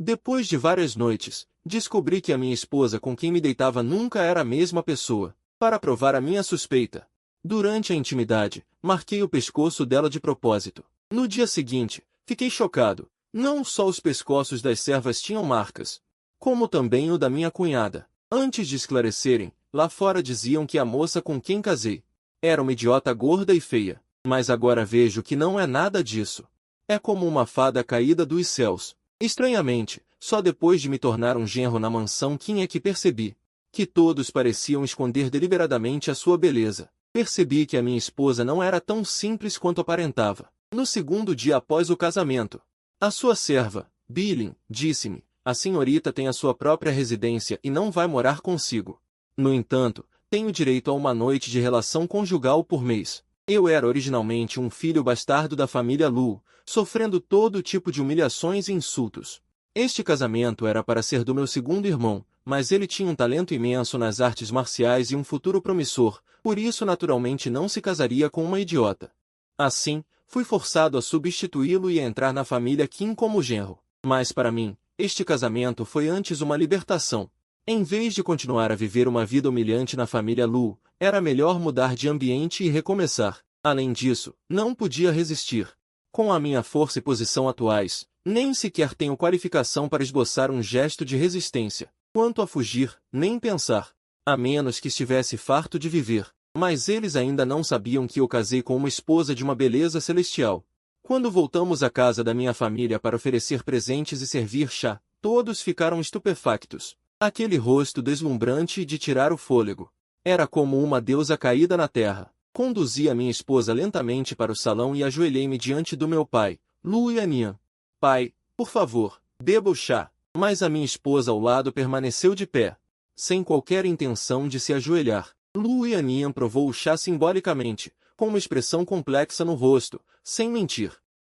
Depois de várias noites, descobri que a minha esposa com quem me deitava nunca era a mesma pessoa. Para provar a minha suspeita, durante a intimidade, marquei o pescoço dela de propósito. No dia seguinte, fiquei chocado. Não só os pescoços das servas tinham marcas, como também o da minha cunhada. Antes de esclarecerem, lá fora diziam que a moça com quem casei era uma idiota gorda e feia. Mas agora vejo que não é nada disso. É como uma fada caída dos céus. Estranhamente, só depois de me tornar um genro na mansão Kim é que percebi que todos pareciam esconder deliberadamente a sua beleza. Percebi que a minha esposa não era tão simples quanto aparentava. No segundo dia após o casamento, a sua serva, Billing, disse-me: a senhorita tem a sua própria residência e não vai morar consigo. No entanto, tenho direito a uma noite de relação conjugal por mês. Eu era originalmente um filho bastardo da família Lu, sofrendo todo tipo de humilhações e insultos. Este casamento era para ser do meu segundo irmão, mas ele tinha um talento imenso nas artes marciais e um futuro promissor, por isso naturalmente não se casaria com uma idiota. Assim, fui forçado a substituí-lo e a entrar na família Kim como genro. Mas para mim, este casamento foi antes uma libertação. Em vez de continuar a viver uma vida humilhante na família Lu, era melhor mudar de ambiente e recomeçar. Além disso, não podia resistir. Com a minha força e posição atuais, nem sequer tenho qualificação para esboçar um gesto de resistência. Quanto a fugir, nem pensar. A menos que estivesse farto de viver. Mas eles ainda não sabiam que eu casei com uma esposa de uma beleza celestial. Quando voltamos à casa da minha família para oferecer presentes e servir chá, todos ficaram estupefactos. Aquele rosto deslumbrante de tirar o fôlego. Era como uma deusa caída na terra. Conduzi a minha esposa lentamente para o salão e ajoelhei-me diante do meu pai, Lu Yanian. Pai, por favor, beba o chá. Mas a minha esposa ao lado permaneceu de pé, sem qualquer intenção de se ajoelhar. Lu Yanian provou o chá simbolicamente, com uma expressão complexa no rosto, sem mentir.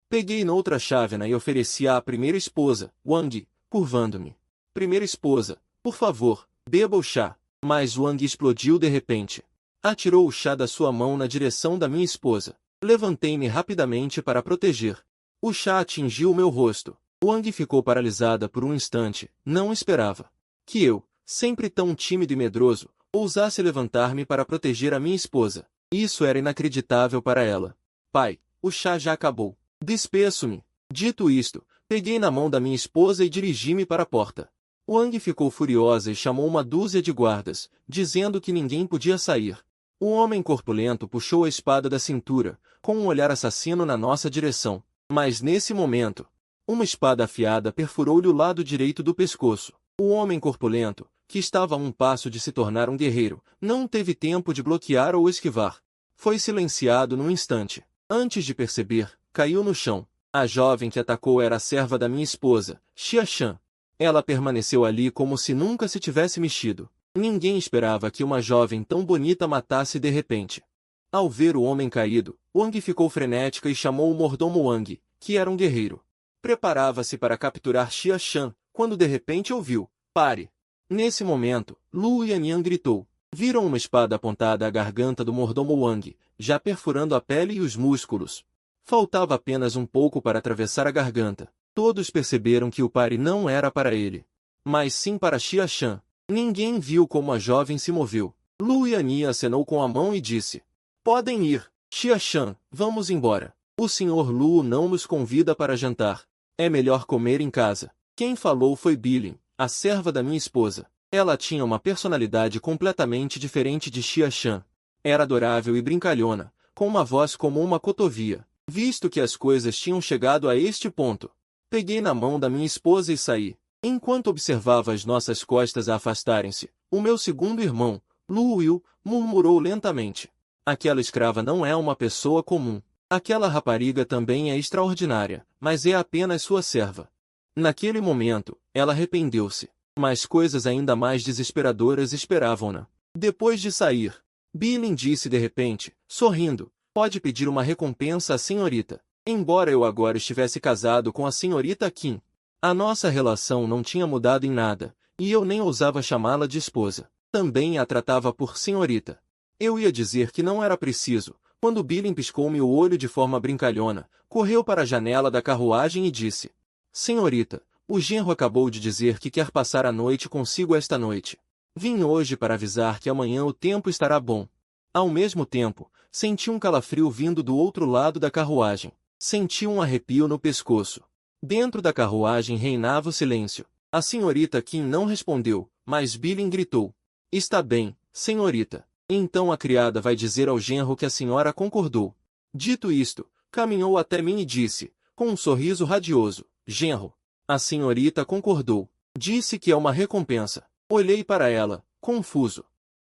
Peguei noutra chávena e ofereci à primeira esposa, Wang, curvando-me. Primeira esposa, por favor, beba o chá. Mas Wang explodiu de repente. Atirou o chá da sua mão na direção da minha esposa. Levantei-me rapidamente para proteger. O chá atingiu o meu rosto. Wang ficou paralisada por um instante. Não esperava que eu, sempre tão tímido e medroso, ousasse levantar-me para proteger a minha esposa. Isso era inacreditável para ela. Pai, o chá já acabou. Despeço-me. Dito isto, peguei na mão da minha esposa e dirigi-me para a porta. Wang ficou furiosa e chamou uma dúzia de guardas, dizendo que ninguém podia sair. O homem corpulento puxou a espada da cintura, com um olhar assassino na nossa direção. Mas nesse momento, uma espada afiada perfurou-lhe o lado direito do pescoço. O homem corpulento, que estava a um passo de se tornar um guerreiro, não teve tempo de bloquear ou esquivar. Foi silenciado num instante. Antes de perceber, caiu no chão. A jovem que atacou era a serva da minha esposa, Xia Shan. Ela permaneceu ali como se nunca se tivesse mexido. Ninguém esperava que uma jovem tão bonita matasse de repente. Ao ver o homem caído, Wang ficou frenética e chamou o mordomo Wang, que era um guerreiro. Preparava-se para capturar Xia Shan, quando de repente ouviu: pare! Nesse momento, Lu Yanian gritou. Viram uma espada apontada à garganta do mordomo Wang, já perfurando a pele e os músculos. Faltava apenas um pouco para atravessar a garganta. Todos perceberam que o pare não era para ele, mas sim para Xia Shan. Ninguém viu como a jovem se moveu. Lu Yanian acenou com a mão e disse: podem ir, Xia Shan, vamos embora. O Sr. Lu não nos convida para jantar. É melhor comer em casa. Quem falou foi Billing, a serva da minha esposa. Ela tinha uma personalidade completamente diferente de Xia Shan. Era adorável e brincalhona, com uma voz como uma cotovia. Visto que as coisas tinham chegado a este ponto, peguei na mão da minha esposa e saí. Enquanto observava as nossas costas a afastarem-se, o meu segundo irmão, Lu Will, murmurou lentamente: aquela escrava não é uma pessoa comum. Aquela rapariga também é extraordinária, mas é apenas sua serva. Naquele momento, ela arrependeu-se. Mas coisas ainda mais desesperadoras esperavam-na. Depois de sair, Billing disse de repente, sorrindo: pode pedir uma recompensa à senhorita. Embora eu agora estivesse casado com a senhorita Kim, a nossa relação não tinha mudado em nada, e eu nem ousava chamá-la de esposa. Também a tratava por senhorita. Eu ia dizer que não era preciso, quando Billing piscou-me o olho de forma brincalhona, correu para a janela da carruagem e disse: senhorita, O genro acabou de dizer que quer passar a noite consigo esta noite. Vim hoje para avisar que amanhã o tempo estará bom. Ao mesmo tempo, senti um calafrio vindo do outro lado da carruagem. Senti um arrepio no pescoço. Dentro da carruagem reinava o silêncio. A senhorita Kim não respondeu, mas Billing gritou. Está bem, senhorita. Então a criada vai dizer ao genro que a senhora concordou. Dito isto, caminhou até mim e disse, com um sorriso radioso, genro. A senhorita concordou. Disse que é uma recompensa. Olhei para ela, confuso.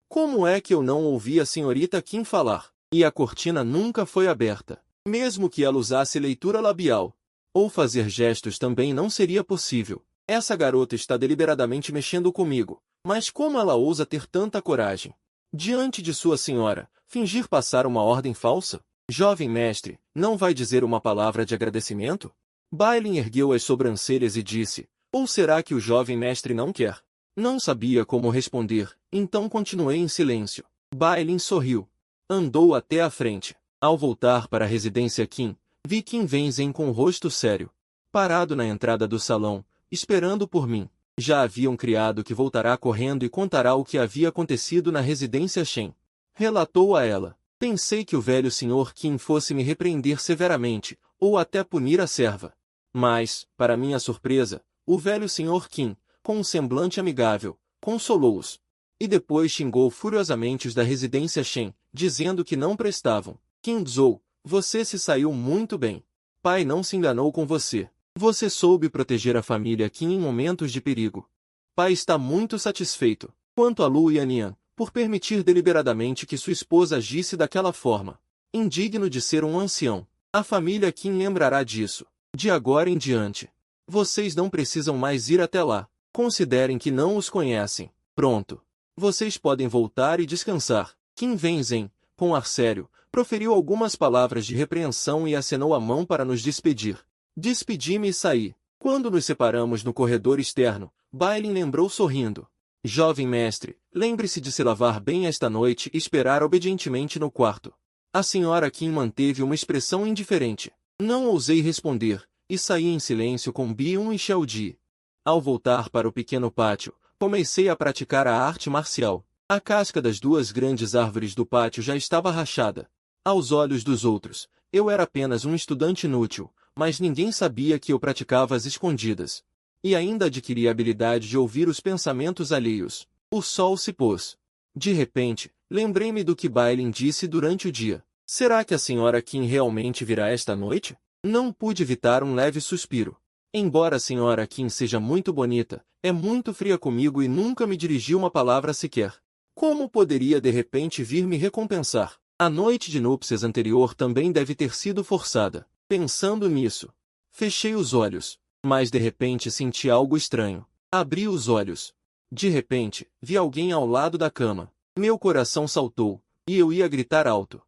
Como é que eu não ouvi a senhorita Kim falar? E a cortina nunca foi aberta. Mesmo que ela usasse leitura labial. Ou fazer gestos também não seria possível. Essa garota está deliberadamente mexendo comigo. Mas como ela ousa ter tanta coragem? Diante de sua senhora, fingir passar uma ordem falsa? Jovem mestre, não vai dizer uma palavra de agradecimento? Bailin ergueu as sobrancelhas e disse, ou será que o jovem mestre não quer? Não sabia como responder, então continuei em silêncio. Bailin sorriu. Andou até a frente. Ao voltar para a residência Kim, vi Kim Wenzhen com o rosto sério. Parado na entrada do salão, esperando por mim. Já havia um criado que voltará correndo e contará o que havia acontecido na residência Shen. Relatou a ela. Pensei que o velho senhor Kim fosse me repreender severamente, ou até punir a serva. Mas, para minha surpresa, o velho senhor Kim, com um semblante amigável, consolou-os. E depois xingou furiosamente os da residência Shen, dizendo que não prestavam. Kim Zhou, você se saiu muito bem. Pai não se enganou com você. Você soube proteger a família Kim em momentos de perigo. Pai está muito satisfeito. Quanto a Lu Yannian, por permitir deliberadamente que sua esposa agisse daquela forma. Indigno de ser um ancião. A família Kim lembrará disso. De agora em diante. Vocês não precisam mais ir até lá. Considerem que não os conhecem. Pronto. Vocês podem voltar e descansar. Kim Wenzhen, com ar sério, proferiu algumas palavras de repreensão e acenou a mão para nos despedir. Despedi-me e saí. Quando nos separamos no corredor externo, Bailin lembrou sorrindo. Jovem mestre, lembre-se de se lavar bem esta noite e esperar obedientemente no quarto. A senhora Kim manteve uma expressão indiferente. Não ousei responder, e saí em silêncio com Byun e Xiaodi. Ao voltar para o pequeno pátio, comecei a praticar a arte marcial. A casca das duas grandes árvores do pátio já estava rachada. Aos olhos dos outros, eu era apenas um estudante inútil, mas ninguém sabia que eu praticava às escondidas. E ainda adquiri a habilidade de ouvir os pensamentos alheios. O sol se pôs. De repente, lembrei-me do que Bailin disse durante o dia. Será que a senhora Kim realmente virá esta noite? Não pude evitar um leve suspiro. Embora a senhora Kim seja muito bonita, é muito fria comigo e nunca me dirigiu uma palavra sequer. Como poderia de repente vir me recompensar? A noite de núpcias anterior também deve ter sido forçada. Pensando nisso, fechei os olhos, mas de repente senti algo estranho. Abri os olhos. De repente, vi alguém ao lado da cama. Meu coração saltou, e eu ia gritar alto.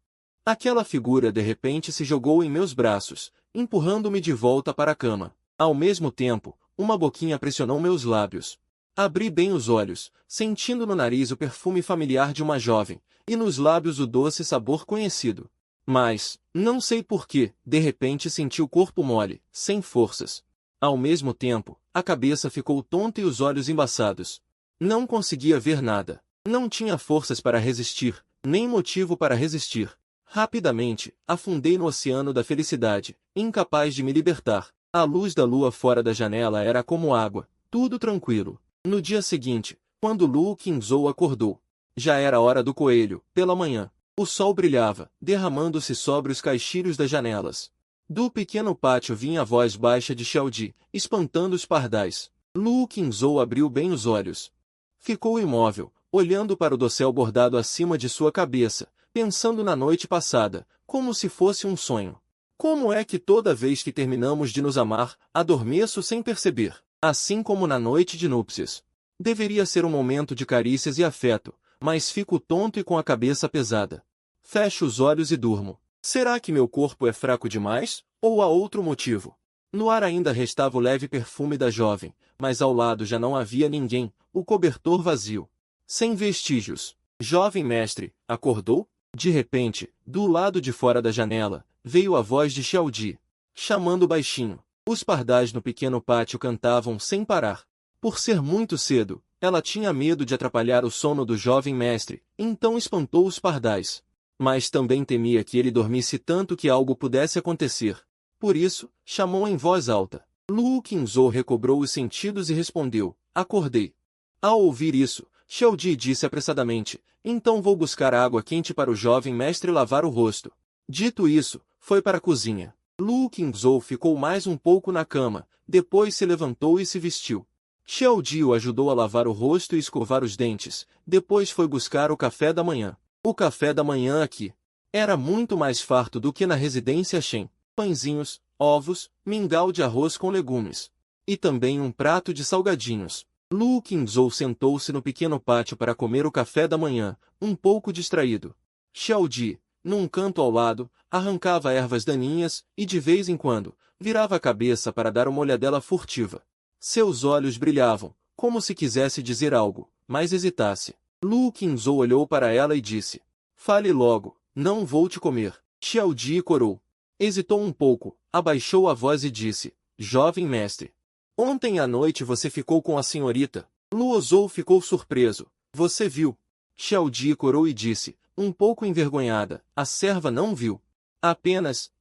Aquela figura de repente se jogou em meus braços, empurrando-me de volta para a cama. Ao mesmo tempo, uma boquinha pressionou meus lábios. Abri bem os olhos, sentindo no nariz o perfume familiar de uma jovem, e nos lábios o doce sabor conhecido. Mas, não sei por que, de repente senti o corpo mole, sem forças. Ao mesmo tempo, a cabeça ficou tonta e os olhos embaçados. Não conseguia ver nada. Não tinha forças para resistir, nem motivo para resistir. Rapidamente, afundei no oceano da felicidade, incapaz de me libertar. A luz da lua fora da janela era como água, tudo tranquilo. No dia seguinte, quando Lu Qingzhou acordou, já era hora do coelho, pela manhã. O sol brilhava, derramando-se sobre os caixilhos das janelas. Do pequeno pátio vinha a voz baixa de Xiaodi, espantando os pardais. Lu Qingzhou abriu bem os olhos. Ficou imóvel, olhando para o dossel bordado acima de sua cabeça, pensando na noite passada, como se fosse um sonho. Como é que toda vez que terminamos de nos amar, adormeço sem perceber, assim como na noite de núpcias? Deveria ser um momento de carícias e afeto, mas fico tonto e com a cabeça pesada. Fecho os olhos e durmo. Será que meu corpo é fraco demais, ou há outro motivo? No ar ainda restava o leve perfume da jovem, mas ao lado já não havia ninguém, o cobertor vazio. Sem vestígios. Jovem mestre, acordou? De repente, do lado de fora da janela, veio a voz de Xiaodi, chamando baixinho. Os pardais no pequeno pátio cantavam sem parar. Por ser muito cedo, ela tinha medo de atrapalhar o sono do jovem mestre, então espantou os pardais. Mas também temia que ele dormisse tanto que algo pudesse acontecer. Por isso, chamou em voz alta. Luo Qingzhou recobrou os sentidos e respondeu, acordei. Ao ouvir isso, Xiao Di disse apressadamente, então vou buscar água quente para o jovem mestre lavar o rosto. Dito isso, foi para a cozinha. Luo Qingzhou ficou mais um pouco na cama, depois se levantou e se vestiu. Xiao Di o ajudou a lavar o rosto e escovar os dentes, depois foi buscar o café da manhã. O café da manhã aqui era muito mais farto do que na residência Shen. Pãezinhos, ovos, mingau de arroz com legumes. E também um prato de salgadinhos. Luo Qingzhou sentou-se no pequeno pátio para comer o café da manhã, um pouco distraído. Xiao Di, num canto ao lado, arrancava ervas daninhas e, de vez em quando, virava a cabeça para dar uma olhadela furtiva. Seus olhos brilhavam, como se quisesse dizer algo, mas hesitasse. Luo Qingzhou olhou para ela e disse, fale logo, não vou te comer. Xiao Di corou. Hesitou um pouco, abaixou a voz e disse, jovem mestre. Ontem à noite você ficou com a senhorita. Luo Zhou ficou surpreso. Você viu? Xiao Di corou e disse, um pouco envergonhada, a serva não viu. Apenas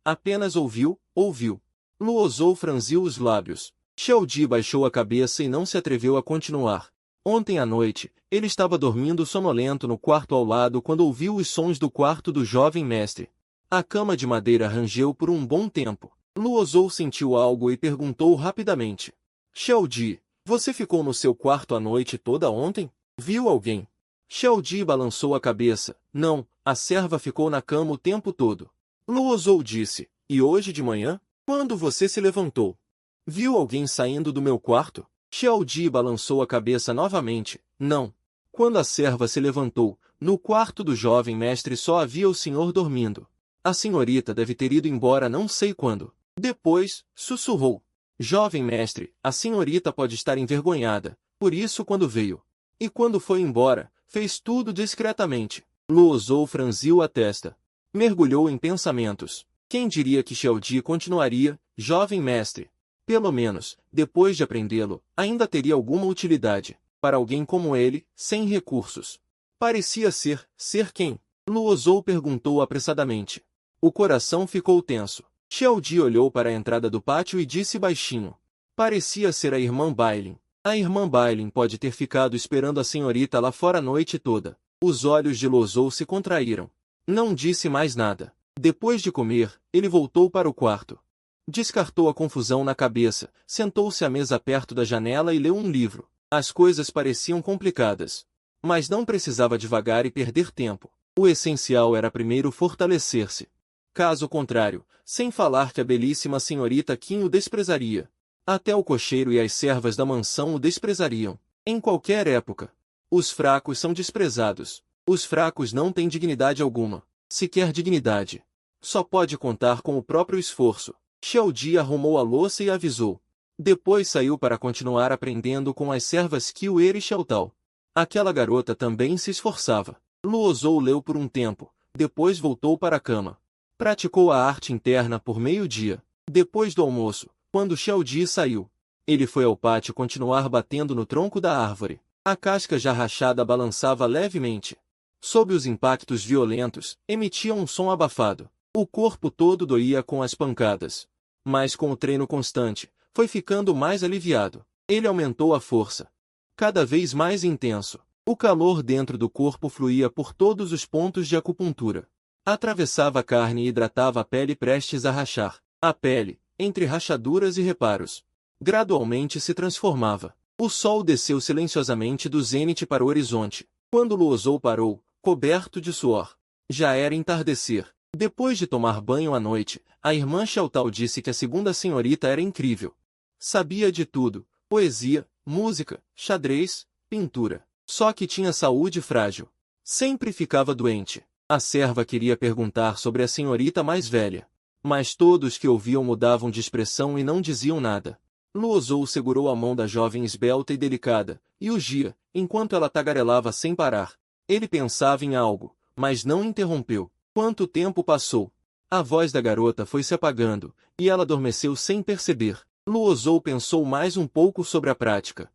ouviu. Luo Zhou franziu os lábios. Xiao Di baixou a cabeça e não se atreveu a continuar. Ontem à noite, ele estava dormindo sonolento no quarto ao lado quando ouviu os sons do quarto do jovem mestre. A cama de madeira rangeu por um bom tempo. Luo Zhou sentiu algo e perguntou rapidamente. Xiao Di, você ficou no seu quarto a noite toda ontem? Viu alguém? Xiao Di balançou a cabeça. Não, a serva ficou na cama o tempo todo. Luo Zhou disse, e hoje de manhã? Quando você se levantou? Viu alguém saindo do meu quarto? Xiao Di balançou a cabeça novamente. Não. Quando a serva se levantou, no quarto do jovem mestre só havia o senhor dormindo. A senhorita deve ter ido embora não sei quando. Depois, sussurrou. Jovem mestre, a senhorita pode estar envergonhada, por isso quando veio. E quando foi embora, fez tudo discretamente. Luo Zhou franziu a testa. Mergulhou em pensamentos. Quem diria que Xiao Di continuaria, jovem mestre? Pelo menos, depois de aprendê-lo, ainda teria alguma utilidade. Para alguém como ele, sem recursos. Parecia ser quem? Luo Zhou perguntou apressadamente. O coração ficou tenso. Xiao Di olhou para a entrada do pátio e disse baixinho. Parecia ser a irmã Bailin. A irmã Bailin pode ter ficado esperando a senhorita lá fora a noite toda. Os olhos de Luo Zhou se contraíram. Não disse mais nada. Depois de comer, ele voltou para o quarto. Descartou a confusão na cabeça, sentou-se à mesa perto da janela e leu um livro. As coisas pareciam complicadas. Mas não precisava devagar e perder tempo. O essencial era primeiro fortalecer-se. Caso contrário, sem falar que a belíssima senhorita Qin o desprezaria. Até o cocheiro e as servas da mansão o desprezariam. Em qualquer época. Os fracos são desprezados. Os fracos não têm dignidade alguma. Sequer dignidade. Só pode contar com o próprio esforço. Xiao Di arrumou a louça e avisou. Depois saiu para continuar aprendendo com as servas Qiuer e Xiaotao. Aquela garota também se esforçava. Luo Zhou leu por um tempo, depois voltou para a cama. Praticou a arte interna por meio-dia. Depois do almoço, quando Xiao Di saiu, ele foi ao pátio continuar batendo no tronco da árvore. A casca já rachada balançava levemente. Sob os impactos violentos, emitia um som abafado. O corpo todo doía com as pancadas. Mas com o treino constante, foi ficando mais aliviado. Ele aumentou a força. Cada vez mais intenso. O calor dentro do corpo fluía por todos os pontos de acupuntura. Atravessava a carne e hidratava a pele prestes a rachar. A pele, entre rachaduras e reparos, gradualmente se transformava. O sol desceu silenciosamente do zênite para o horizonte. Quando Luo Zhou parou, coberto de suor. Já era entardecer. Depois de tomar banho à noite, a irmã Xiaotao disse que a segunda senhorita era incrível. Sabia de tudo, poesia, música, xadrez, pintura. Só que tinha saúde frágil. Sempre ficava doente. A serva queria perguntar sobre a senhorita mais velha. Mas todos que ouviam mudavam de expressão e não diziam nada. Luo Zhou segurou a mão da jovem esbelta e delicada, e o guia, enquanto ela tagarelava sem parar. Ele pensava em algo, mas não interrompeu. Quanto tempo passou? A voz da garota foi se apagando, e ela adormeceu sem perceber. Luozou pensou mais um pouco sobre a prática.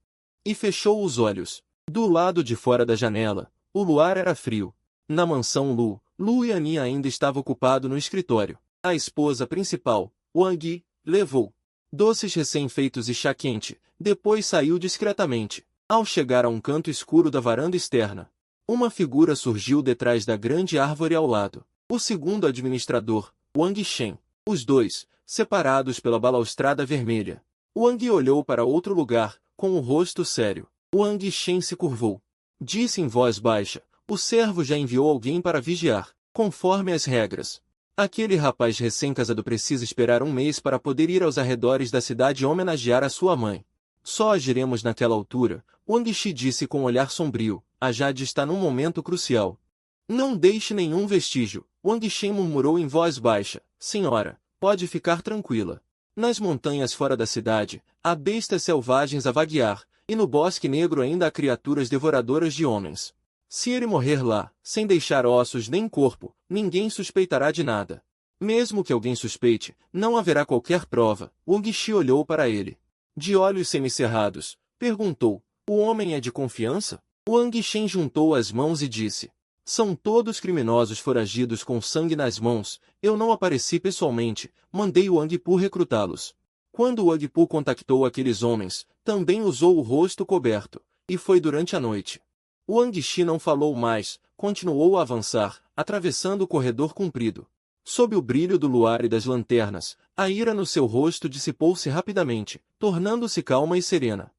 E fechou os olhos. Do lado de fora da janela, o luar era frio. Na mansão Lu Yanni ainda estava ocupado no escritório. A esposa principal, Wang Yi, levou doces recém-feitos e chá quente, depois saiu discretamente. Ao chegar a um canto escuro da varanda externa, uma figura surgiu detrás da grande árvore ao lado. O segundo administrador, Wang Shen. Os dois, separados pela balaustrada vermelha. Wang olhou para outro lugar, com o rosto sério. Wang Shen se curvou. Disse em voz baixa, o servo já enviou alguém para vigiar, conforme as regras. Aquele rapaz recém-casado precisa esperar um mês para poder ir aos arredores da cidade homenagear a sua mãe. Só agiremos naquela altura, Wang Shi disse com um olhar sombrio. A Jade está num momento crucial. Não deixe nenhum vestígio, Wang Shen murmurou em voz baixa. Senhora, pode ficar tranquila. Nas montanhas fora da cidade, há bestas selvagens a vaguear, e no bosque negro ainda há criaturas devoradoras de homens. Se ele morrer lá, sem deixar ossos nem corpo, ninguém suspeitará de nada. Mesmo que alguém suspeite, não haverá qualquer prova. Wang Shi olhou para ele. De olhos semicerrados, perguntou, o homem é de confiança? Wang Shen juntou as mãos e disse, são todos criminosos foragidos com sangue nas mãos, eu não apareci pessoalmente, mandei Wang Pu recrutá-los. Quando Wang Pu contactou aqueles homens, também usou o rosto coberto, e foi durante a noite. Wang Shi não falou mais, continuou a avançar, atravessando o corredor comprido. Sob o brilho do luar e das lanternas, a ira no seu rosto dissipou-se rapidamente, tornando-se calma e serena.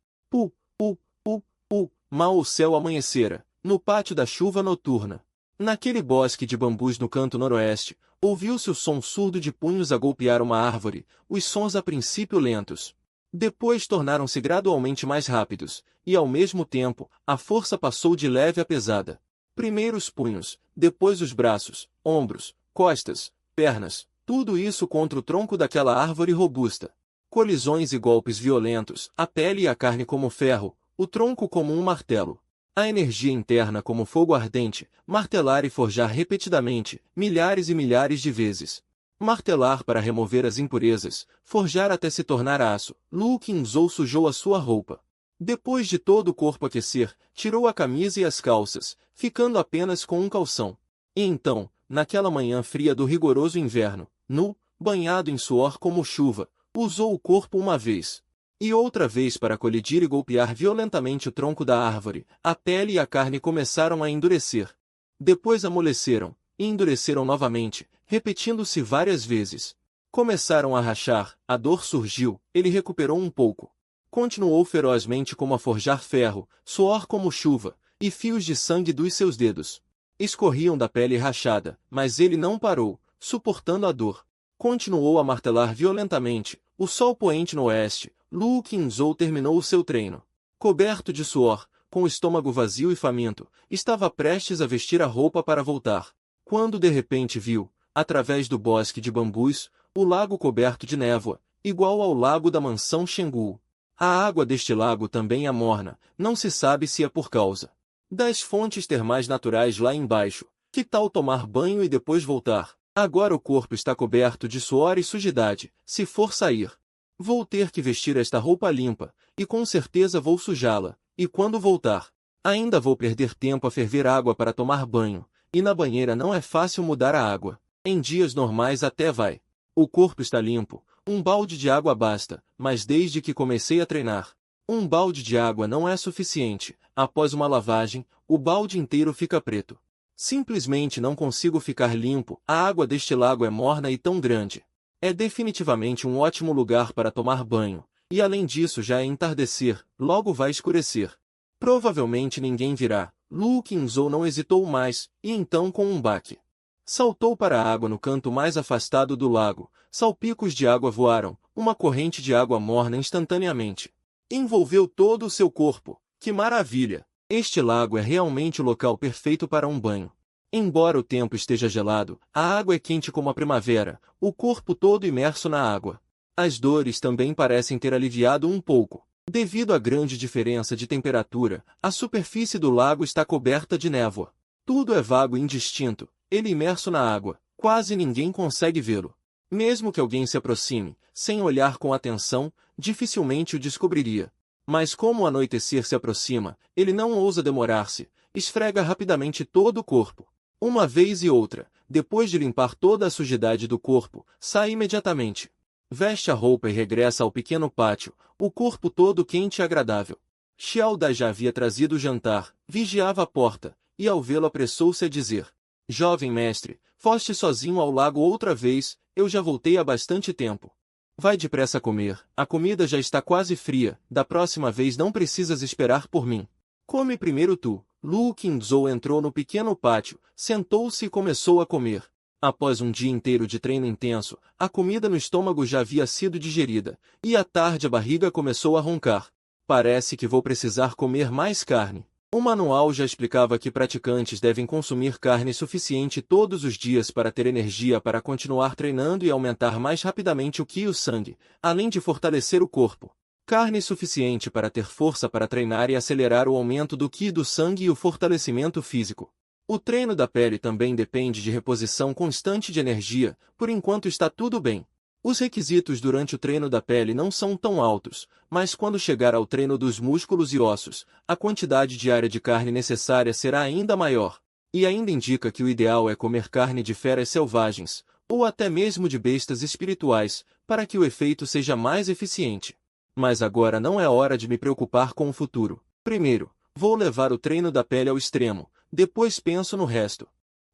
Mal o céu amanhecera, no pátio da chuva noturna. Naquele bosque de bambus no canto noroeste, ouviu-se o som surdo de punhos a golpear uma árvore, os sons a princípio lentos. Depois tornaram-se gradualmente mais rápidos, e ao mesmo tempo, a força passou de leve a pesada. Primeiro os punhos, depois os braços, ombros, costas, pernas, tudo isso contra o tronco daquela árvore robusta. Colisões e golpes violentos, a pele e a carne como ferro, o tronco como um martelo. A energia interna como fogo ardente, martelar e forjar repetidamente, milhares e milhares de vezes. Martelar para remover as impurezas, forjar até se tornar aço. Lu Qingzhou sujou a sua roupa. Depois de todo o corpo aquecer, tirou a camisa e as calças, ficando apenas com um calção. E então, naquela manhã fria do rigoroso inverno, nu, banhado em suor como chuva, usou o corpo uma vez. E outra vez para colidir e golpear violentamente o tronco da árvore, a pele e a carne começaram a endurecer. Depois amoleceram, e endureceram novamente, repetindo-se várias vezes. Começaram a rachar, a dor surgiu, ele recuperou um pouco. Continuou ferozmente como a forjar ferro, suor como chuva, e fios de sangue dos seus dedos escorriam da pele rachada, mas ele não parou, suportando a dor. Continuou a martelar violentamente, o sol poente no oeste. Lu Qingzhou terminou o seu treino. Coberto de suor, com o estômago vazio e faminto, estava prestes a vestir a roupa para voltar. Quando de repente viu, através do bosque de bambus, o lago coberto de névoa, igual ao lago da mansão Shenggu. A água deste lago também é morna, não se sabe se é por causa das fontes termais naturais lá embaixo. Que tal tomar banho e depois voltar? Agora o corpo está coberto de suor e sujidade, se for sair. Vou ter que vestir esta roupa limpa, e com certeza vou sujá-la, e quando voltar, ainda vou perder tempo a ferver água para tomar banho, e na banheira não é fácil mudar a água. Em dias normais até vai. O corpo está limpo, um balde de água basta, mas desde que comecei a treinar, um balde de água não é suficiente. Após uma lavagem, o balde inteiro fica preto. Simplesmente não consigo ficar limpo, a água deste lago é morna e tão grande. É definitivamente um ótimo lugar para tomar banho, e além disso já é entardecer, logo vai escurecer. Provavelmente ninguém virá. Lu Qingzhou não hesitou mais, e então com um baque, saltou para a água no canto mais afastado do lago. Salpicos de água voaram, uma corrente de água morna instantaneamente envolveu todo o seu corpo. Que maravilha! Este lago é realmente o local perfeito para um banho. Embora o tempo esteja gelado, a água é quente como a primavera, o corpo todo imerso na água. As dores também parecem ter aliviado um pouco. Devido à grande diferença de temperatura, a superfície do lago está coberta de névoa. Tudo é vago e indistinto, ele imerso na água, quase ninguém consegue vê-lo. Mesmo que alguém se aproxime, sem olhar com atenção, dificilmente o descobriria. Mas como o anoitecer se aproxima, ele não ousa demorar-se, esfrega rapidamente todo o corpo. Uma vez e outra, depois de limpar toda a sujidade do corpo, sai imediatamente. Veste a roupa e regressa ao pequeno pátio, o corpo todo quente e agradável. Xiao Dai já havia trazido o jantar, vigiava a porta, e ao vê-lo apressou-se a dizer: Jovem mestre, foste sozinho ao lago outra vez, eu já voltei há bastante tempo. Vai depressa comer, a comida já está quase fria, da próxima vez não precisas esperar por mim. Come primeiro tu. Lu Qingzhou entrou no pequeno pátio, sentou-se e começou a comer. Após um dia inteiro de treino intenso, a comida no estômago já havia sido digerida, e à tarde a barriga começou a roncar. Parece que vou precisar comer mais carne. O manual já explicava que praticantes devem consumir carne suficiente todos os dias para ter energia para continuar treinando e aumentar mais rapidamente o Qi e o sangue, além de fortalecer o corpo. Carne suficiente para ter força para treinar e acelerar o aumento do Qi do sangue e o fortalecimento físico. O treino da pele também depende de reposição constante de energia, por enquanto está tudo bem. Os requisitos durante o treino da pele não são tão altos, mas quando chegar ao treino dos músculos e ossos, a quantidade diária de carne necessária será ainda maior. E ainda indica que o ideal é comer carne de feras selvagens, ou até mesmo de bestas espirituais, para que o efeito seja mais eficiente. Mas agora não é hora de me preocupar com o futuro. Primeiro, vou levar o treino da pele ao extremo, depois penso no resto.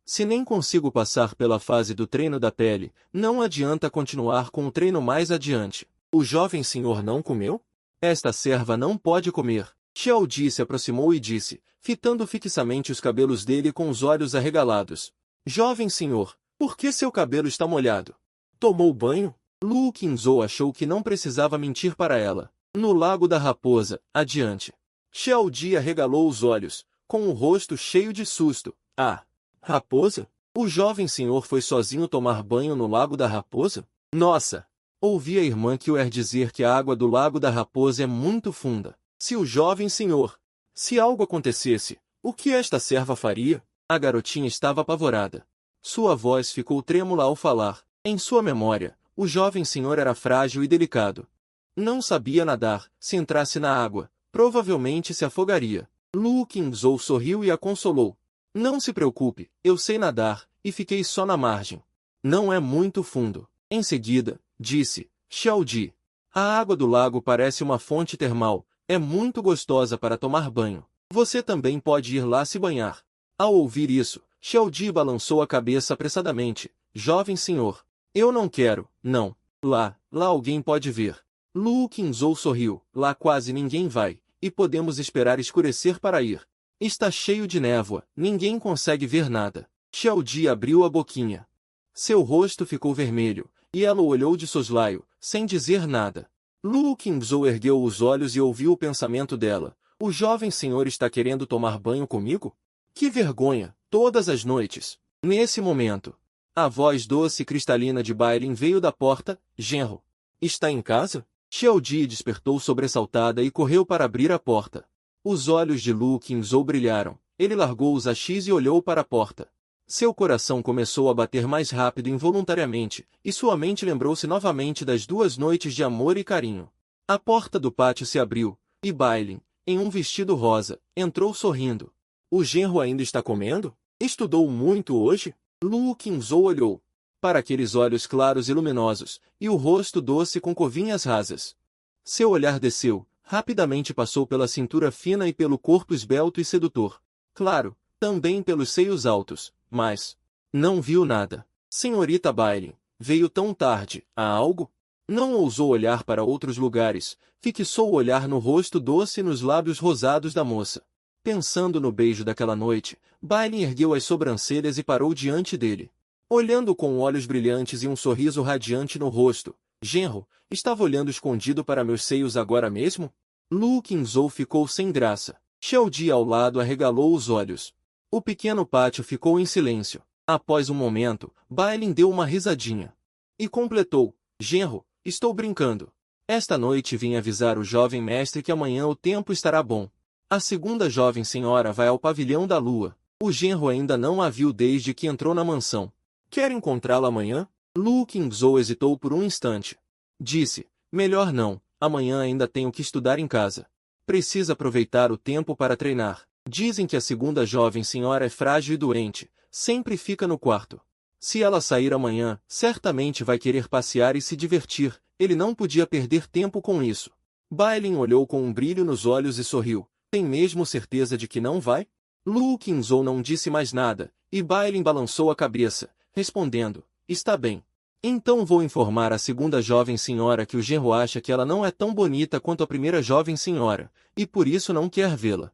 Se nem consigo passar pela fase do treino da pele, não adianta continuar com o treino mais adiante. O jovem senhor não comeu? Esta serva não pode comer. Xiao Di se aproximou e disse, fitando fixamente os cabelos dele com os olhos arregalados. Jovem senhor, por que seu cabelo está molhado? Tomou banho? Lu Qingzhou achou que não precisava mentir para ela. No Lago da Raposa, adiante. Xiao Di arregalou os olhos, com o rosto cheio de susto. Ah! Raposa? O jovem senhor foi sozinho tomar banho no Lago da Raposa? Nossa! Ouvi a irmã Qiuer dizer que a água do Lago da Raposa é muito funda. Se o jovem senhor... Se algo acontecesse, o que esta serva faria? A garotinha estava apavorada. Sua voz ficou trêmula ao falar. Em sua memória, o jovem senhor era frágil e delicado. Não sabia nadar, se entrasse na água, provavelmente se afogaria. Lu Qingzhou sorriu e a consolou. Não se preocupe, eu sei nadar, e fiquei só na margem. Não é muito fundo. Em seguida, disse Xiao Di. A água do lago parece uma fonte termal, é muito gostosa para tomar banho. Você também pode ir lá se banhar. Ao ouvir isso, Xiao Di balançou a cabeça apressadamente. Jovem senhor, eu não quero, não. Lá alguém pode ver. Lu Qingzhou sorriu. Lá quase ninguém vai, e podemos esperar escurecer para ir. Está cheio de névoa, ninguém consegue ver nada. Xiao Di abriu a boquinha. Seu rosto ficou vermelho, e ela o olhou de soslaio, sem dizer nada. Lu Qingzhou ergueu os olhos e ouviu o pensamento dela. O jovem senhor está querendo tomar banho comigo? Que vergonha, todas as noites. Nesse momento, a voz doce e cristalina de Bailin veio da porta. Genro, está em casa? Xiao Di despertou sobressaltada e correu para abrir a porta. Os olhos de Lu Qingzhou brilharam. Ele largou os hachis e olhou para a porta. Seu coração começou a bater mais rápido involuntariamente, e sua mente lembrou-se novamente das 2 noites de amor e carinho. A porta do pátio se abriu, e Bailin, em um vestido rosa, entrou sorrindo. O genro ainda está comendo? Estudou muito hoje? Lu Qingzhou olhou para aqueles olhos claros e luminosos, e o rosto doce com covinhas rasas. Seu olhar desceu. Rapidamente passou pela cintura fina e pelo corpo esbelto e sedutor. Claro, também pelos seios altos, mas... não viu nada. Senhorita Bailin, veio tão tarde, há algo? Não ousou olhar para outros lugares, fixou o olhar no rosto doce e nos lábios rosados da moça. Pensando no beijo daquela noite, Bailin ergueu as sobrancelhas e parou diante dele. Olhando com olhos brilhantes e um sorriso radiante no rosto, genro, estava olhando escondido para meus seios agora mesmo? Lu Qingzhou ficou sem graça. Xiao Di ao lado arregalou os olhos. O pequeno pátio ficou em silêncio. Após um momento, Bailin deu uma risadinha. E completou. Genro, estou brincando. Esta noite vim avisar o jovem mestre que amanhã o tempo estará bom. A segunda jovem senhora vai ao pavilhão da lua. O genro ainda não a viu desde que entrou na mansão. Quer encontrá-la amanhã? Lu Qingzhou hesitou por um instante. Disse, melhor não, amanhã ainda tenho que estudar em casa. Precisa aproveitar o tempo para treinar. Dizem que a segunda jovem senhora é frágil e doente, sempre fica no quarto. Se ela sair amanhã, certamente vai querer passear e se divertir, ele não podia perder tempo com isso. Bailin olhou com um brilho nos olhos e sorriu. Tem mesmo certeza de que não vai? Lu Qingzhou não disse mais nada, e Bailin balançou a cabeça, respondendo, está bem. Então vou informar a segunda jovem senhora que o genro acha que ela não é tão bonita quanto a primeira jovem senhora, e por isso não quer vê-la.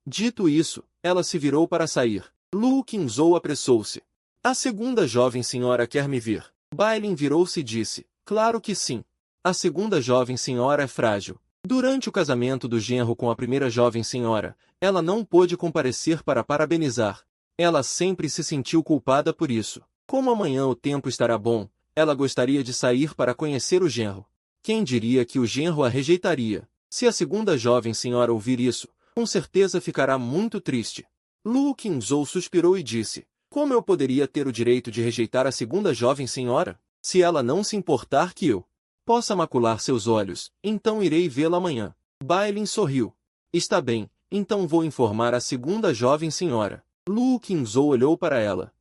Dito isso, ela se virou para sair. Lu Qingzhou apressou-se. A segunda jovem senhora quer me ver. Bailin virou-se e disse, claro que sim. A segunda jovem senhora é frágil. Durante o casamento do genro com a primeira jovem senhora, ela não pôde comparecer para parabenizar. Ela sempre se sentiu culpada por isso. Como amanhã o tempo estará bom, ela gostaria de sair para conhecer o genro. Quem diria que o genro a rejeitaria? Se a segunda jovem senhora ouvir isso, com certeza ficará muito triste. Lu Qingzhou suspirou e disse, como eu poderia ter o direito de rejeitar a segunda jovem senhora, se ela não se importar que eu possa macular seus olhos, então irei vê-la amanhã. Bailin sorriu. Está bem, então vou informar a segunda jovem senhora. Lu Qingzhou olhou para ela.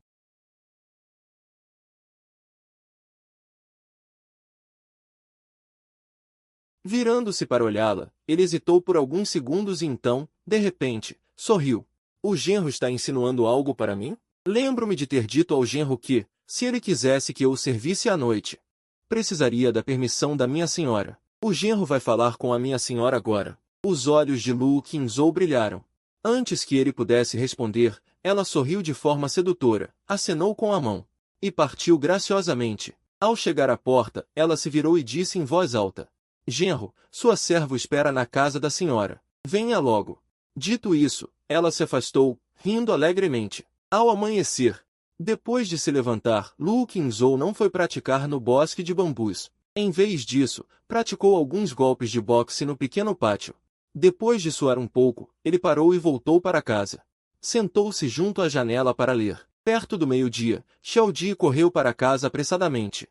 Virando-se para olhá-la, ele hesitou por alguns segundos e então, de repente, sorriu. O genro está insinuando algo para mim? Lembro-me de ter dito ao genro que, se ele quisesse que eu o servisse à noite, precisaria da permissão da minha senhora. O genro vai falar com a minha senhora agora. Os olhos de Lu Qingzhou brilharam. Antes que ele pudesse responder, ela sorriu de forma sedutora, acenou com a mão e partiu graciosamente. Ao chegar à porta, ela se virou e disse em voz alta, genro, sua serva espera na casa da senhora. Venha logo. Dito isso, ela se afastou, rindo alegremente. Ao amanhecer, depois de se levantar, Lu Qingzhou não foi praticar no bosque de bambus. Em vez disso, praticou alguns golpes de boxe no pequeno pátio. Depois de suar um pouco, ele parou e voltou para casa. Sentou-se junto à janela para ler. Perto do meio-dia, Xiaodi correu para casa apressadamente.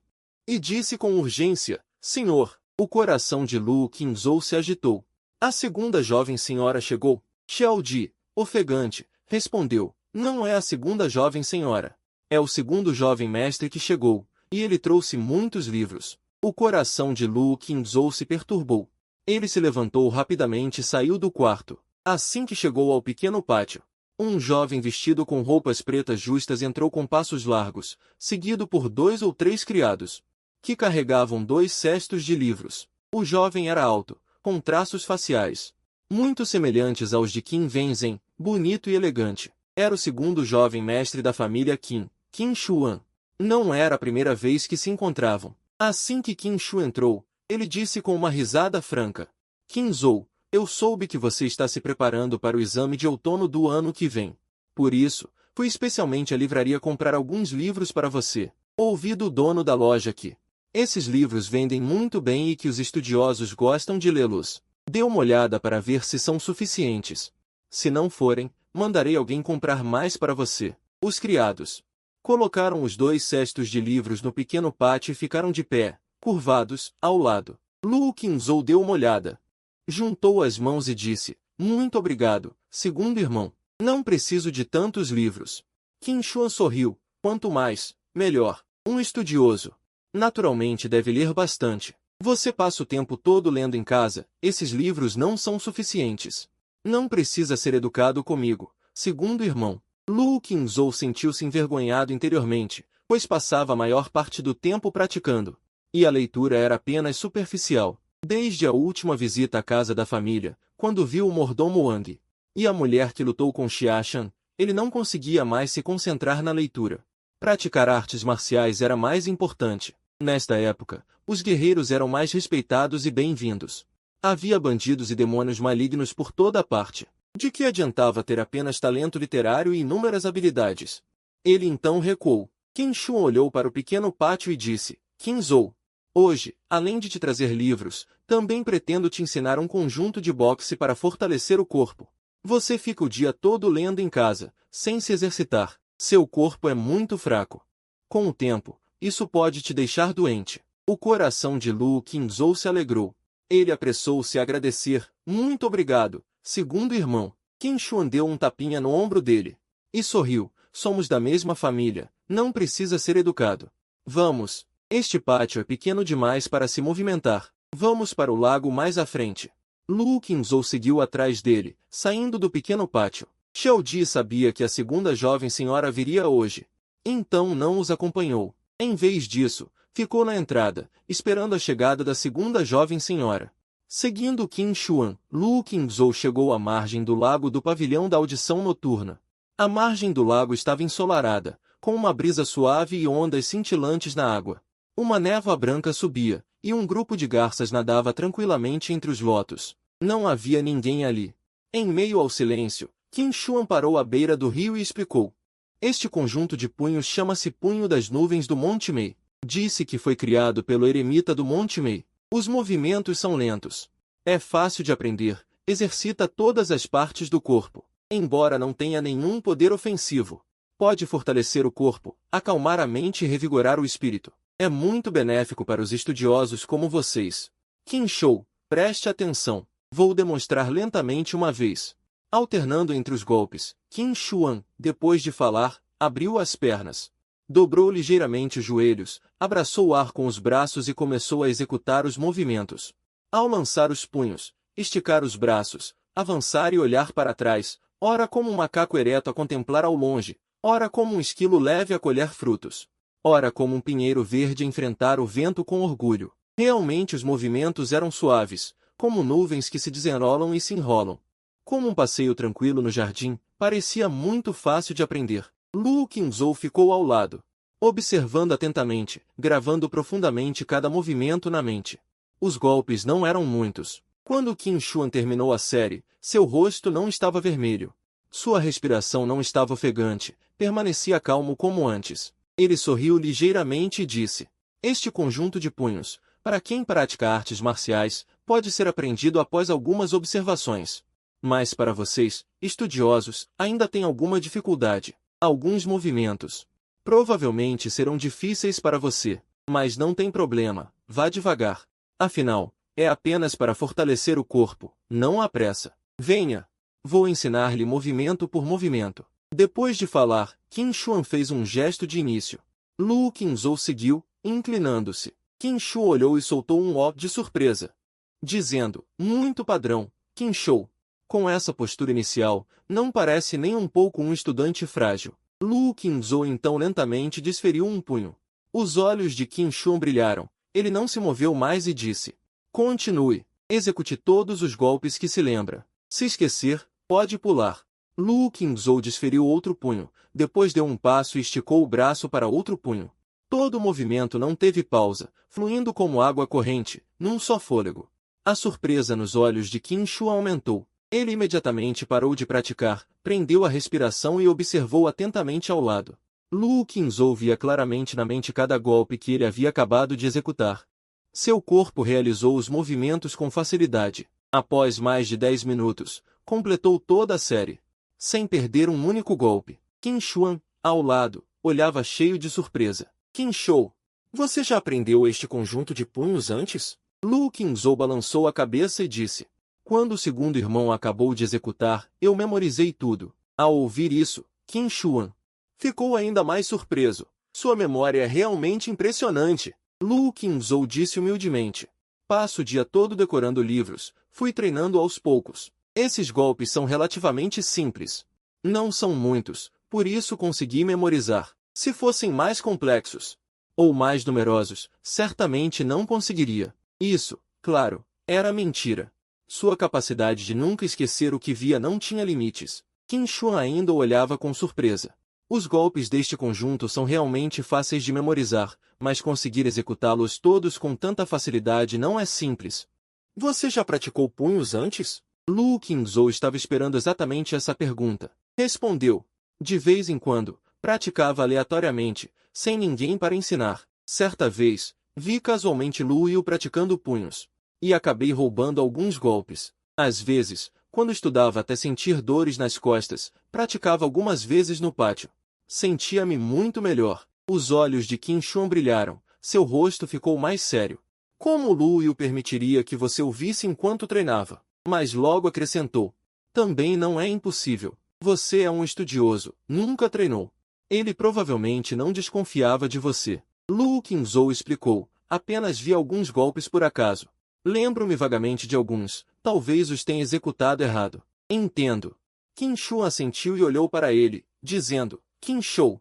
E disse com urgência, senhor. O coração de Lu Qingzhou se agitou. A segunda jovem senhora chegou. Xiaodi, ofegante, respondeu, não é a segunda jovem senhora. É o segundo jovem mestre que chegou, e ele trouxe muitos livros. O coração de Lu Qingzhou se perturbou. Ele se levantou rapidamente e saiu do quarto. Assim que chegou ao pequeno pátio, um jovem vestido com roupas pretas justas entrou com passos largos, seguido por 2 ou 3 criados, que carregavam 2 cestos de livros. O jovem era alto, com traços faciais muito semelhantes aos de Qin Wenzhen, bonito e elegante. Era o segundo jovem mestre da família Qin, Qin Shuan. Não era a primeira vez que se encontravam. Assim que Qin Shu entrou, ele disse com uma risada franca, Qingzhou, eu soube que você está se preparando para o exame de outono do ano que vem. Por isso, fui especialmente à livraria comprar alguns livros para você. Ouvi do dono da loja que esses livros vendem muito bem e que os estudiosos gostam de lê-los. Dê uma olhada para ver se são suficientes. Se não forem, mandarei alguém comprar mais para você. Os criados colocaram os 2 cestos de livros no pequeno pátio e ficaram de pé, curvados, ao lado. Lu Qingzhou deu uma olhada. Juntou as mãos e disse, muito obrigado, segundo irmão. Não preciso de tantos livros. Qin Shuan sorriu, quanto mais, melhor. Um estudioso naturalmente deve ler bastante. Você passa o tempo todo lendo em casa, esses livros não são suficientes. Não precisa ser educado comigo, segundo irmão. Lu Qingzhou sentiu-se envergonhado interiormente, pois passava a maior parte do tempo praticando. E a leitura era apenas superficial. Desde a última visita à casa da família, quando viu o mordomo Wang e a mulher que lutou com Xia Shan, ele não conseguia mais se concentrar na leitura. Praticar artes marciais era mais importante. Nesta época, os guerreiros eram mais respeitados e bem-vindos. Havia bandidos e demônios malignos por toda a parte. De que adiantava ter apenas talento literário e inúmeras habilidades? Ele então recuou. Qin Shuan olhou para o pequeno pátio e disse, Qingzhou, hoje, além de te trazer livros, também pretendo te ensinar um conjunto de boxe para fortalecer o corpo. Você fica o dia todo lendo em casa, sem se exercitar. Seu corpo é muito fraco. Com o tempo, isso pode te deixar doente. O coração de Lu Qingzhou se alegrou. Ele apressou-se a agradecer. Muito obrigado, segundo irmão. Qin Shuan deu um tapinha no ombro dele. E sorriu. Somos da mesma família, não precisa ser educado. Vamos. Este pátio é pequeno demais para se movimentar. Vamos para o lago mais à frente. Lu Qingzhou seguiu atrás dele, saindo do pequeno pátio. Xiao Ji sabia que a segunda jovem senhora viria hoje. Então não os acompanhou. Em vez disso, ficou na entrada, esperando a chegada da segunda jovem senhora. Seguindo Qin Shuan, Lu Qingzhou chegou à margem do lago do pavilhão da audição noturna. A margem do lago estava ensolarada, com uma brisa suave e ondas cintilantes na água. Uma névoa branca subia, e um grupo de garças nadava tranquilamente entre os lotos. Não havia ninguém ali. Em meio ao silêncio, Qin Shuan parou à beira do rio e explicou. Este conjunto de punhos chama-se Punho das Nuvens do Monte Mei. Disse que foi criado pelo eremita do Monte Mei. Os movimentos são lentos. É fácil de aprender, exercita todas as partes do corpo. Embora não tenha nenhum poder ofensivo, pode fortalecer o corpo, acalmar a mente e revigorar o espírito. É muito benéfico para os estudiosos como vocês. Qin Shou, preste atenção. Vou demonstrar lentamente uma vez. Alternando entre os golpes, Qin Shuan, depois de falar, abriu as pernas. Dobrou ligeiramente os joelhos, abraçou o ar com os braços e começou a executar os movimentos. Ao lançar os punhos, esticar os braços, avançar e olhar para trás, ora como um macaco ereto a contemplar ao longe, ora como um esquilo leve a colher frutos, ora como um pinheiro verde a enfrentar o vento com orgulho. Realmente os movimentos eram suaves, como nuvens que se desenrolam e se enrolam. Como um passeio tranquilo no jardim, parecia muito fácil de aprender. Lu Qingzhou ficou ao lado, observando atentamente, gravando profundamente cada movimento na mente. Os golpes não eram muitos. Quando Qin Shuan terminou a série, seu rosto não estava vermelho. Sua respiração não estava ofegante, permanecia calmo como antes. Ele sorriu ligeiramente e disse: Este conjunto de punhos, para quem pratica artes marciais, pode ser aprendido após algumas observações. Mas para vocês, estudiosos, ainda tem alguma dificuldade. Alguns movimentos provavelmente serão difíceis para você, mas não tem problema, vá devagar. Afinal, é apenas para fortalecer o corpo, não há pressa. Venha! Vou ensinar-lhe movimento por movimento. Depois de falar, Qin Shuan fez um gesto de início. Lu Qingzhou seguiu, inclinando-se. Qin Shuan olhou e soltou um ó de surpresa, dizendo, muito padrão, Qin Shou. Com essa postura inicial, não parece nem um pouco um estudante frágil. Lu Qingzhou então lentamente desferiu um punho. Os olhos de Qin Shuan brilharam. Ele não se moveu mais e disse: Continue. Execute todos os golpes que se lembra. Se esquecer, pode pular. Lu Qingzhou desferiu outro punho, depois deu um passo e esticou o braço para outro punho. Todo o movimento não teve pausa, fluindo como água corrente, num só fôlego. A surpresa nos olhos de Qin Shuan aumentou. Ele imediatamente parou de praticar, prendeu a respiração e observou atentamente ao lado. Lu Qingzhou via claramente na mente cada golpe que ele havia acabado de executar. Seu corpo realizou os movimentos com facilidade. Após mais de 10 minutos, completou toda a série, sem perder um único golpe. Qin Shuan, ao lado, olhava cheio de surpresa. Qin Shou, você já aprendeu este conjunto de punhos antes? Lu Qingzhou balançou a cabeça e disse: Quando o segundo irmão acabou de executar, eu memorizei tudo. Ao ouvir isso, Qin Shuan ficou ainda mais surpreso. Sua memória é realmente impressionante. Lu Qingzhou disse humildemente: Passo o dia todo decorando livros, fui treinando aos poucos. Esses golpes são relativamente simples. Não são muitos, por isso consegui memorizar. Se fossem mais complexos ou mais numerosos, certamente não conseguiria. Isso, claro, era mentira. Sua capacidade de nunca esquecer o que via não tinha limites. Qin Shuan ainda o olhava com surpresa. Os golpes deste conjunto são realmente fáceis de memorizar, mas conseguir executá-los todos com tanta facilidade não é simples. Você já praticou punhos antes? Lu Qingzhou estava esperando exatamente essa pergunta. Respondeu. De vez em quando, praticava aleatoriamente, sem ninguém para ensinar. Certa vez, vi casualmente Lu Yu praticando punhos. E acabei roubando alguns golpes. Às vezes, quando estudava até sentir dores nas costas, praticava algumas vezes no pátio. Sentia-me muito melhor. Os olhos de Qin Shuan brilharam, seu rosto ficou mais sério. Como Lu Yu permitiria que você o visse enquanto treinava? Mas logo acrescentou. Também não é impossível. Você é um estudioso, nunca treinou. Ele provavelmente não desconfiava de você. Lu Qingzhou explicou. Apenas vi alguns golpes por acaso. Lembro-me vagamente de alguns, talvez os tenha executado errado. Entendo. Qin Shuan assentiu e olhou para ele, dizendo, Qin Shou.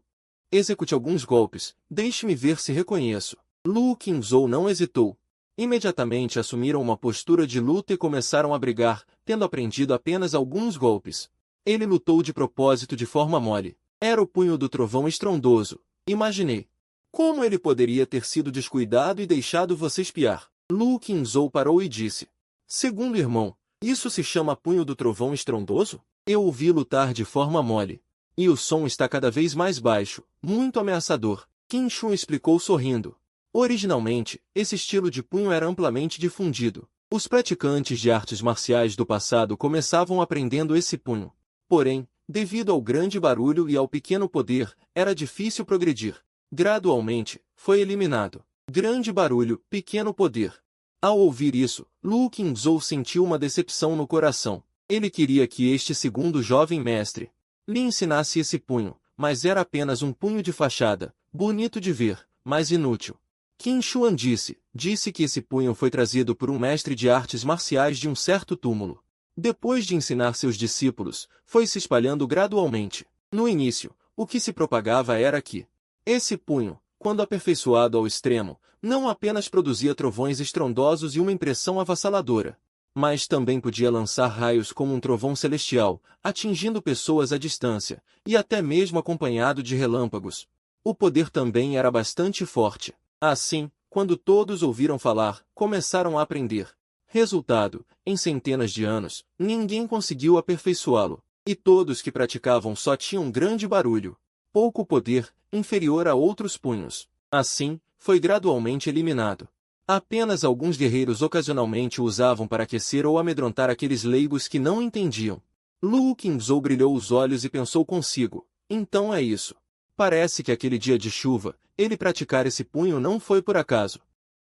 Execute alguns golpes, deixe-me ver se reconheço. Lu Qingzhou não hesitou. Imediatamente assumiram uma postura de luta e começaram a brigar, tendo aprendido apenas alguns golpes. Ele lutou de propósito de forma mole. Era o punho do trovão estrondoso. Imaginei. Como ele poderia ter sido descuidado e deixado você espiar? Lu Qingzhou parou e disse. Segundo irmão, isso se chama punho do trovão estrondoso? Eu o vi lutar de forma mole. E o som está cada vez mais baixo, muito ameaçador. Qin Shuan explicou sorrindo. Originalmente, esse estilo de punho era amplamente difundido. Os praticantes de artes marciais do passado começavam aprendendo esse punho. Porém, devido ao grande barulho e ao pequeno poder, era difícil progredir. Gradualmente, foi eliminado. Grande barulho, pequeno poder. Ao ouvir isso, Lu Qingzhou sentiu uma decepção no coração. Ele queria que este segundo jovem mestre lhe ensinasse esse punho, mas era apenas um punho de fachada, bonito de ver, mas inútil. Qin Shuan disse que esse punho foi trazido por um mestre de artes marciais de um certo túmulo. Depois de ensinar seus discípulos, foi se espalhando gradualmente. No início, o que se propagava era que esse punho, quando aperfeiçoado ao extremo, não apenas produzia trovões estrondosos e uma impressão avassaladora, mas também podia lançar raios como um trovão celestial, atingindo pessoas à distância, e até mesmo acompanhado de relâmpagos. O poder também era bastante forte. Assim, quando todos ouviram falar, começaram a aprender. Resultado, em centenas de anos, ninguém conseguiu aperfeiçoá-lo, e todos que praticavam só tinham grande barulho, pouco poder, inferior a outros punhos. Assim, foi gradualmente eliminado. Apenas alguns guerreiros ocasionalmente o usavam para aquecer ou amedrontar aqueles leigos que não entendiam. Lu Qingzhou brilhou os olhos e pensou consigo, então é isso. Parece que aquele dia de chuva, ele praticar esse punho não foi por acaso.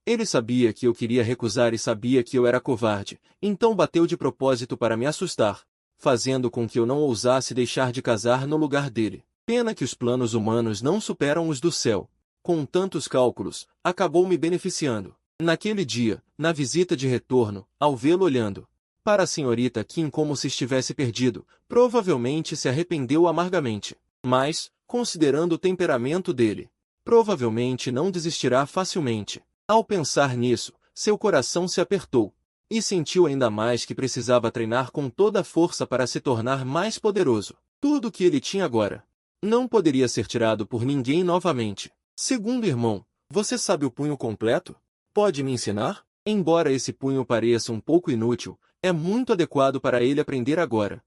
Ele sabia que eu queria recusar e sabia que eu era covarde, então bateu de propósito para me assustar, fazendo com que eu não ousasse deixar de casar no lugar dele. Pena que os planos humanos não superam os do céu. Com tantos cálculos, acabou me beneficiando. Naquele dia, na visita de retorno, ao vê-lo olhando para a senhorita Qin como se estivesse perdido, provavelmente se arrependeu amargamente. Mas, considerando o temperamento dele, provavelmente não desistirá facilmente. Ao pensar nisso, seu coração se apertou, e sentiu ainda mais que precisava treinar com toda a força para se tornar mais poderoso. Tudo o que ele tinha agora não poderia ser tirado por ninguém novamente. Segundo irmão, você sabe o punho completo? Pode me ensinar? Embora esse punho pareça um pouco inútil, é muito adequado para ele aprender agora.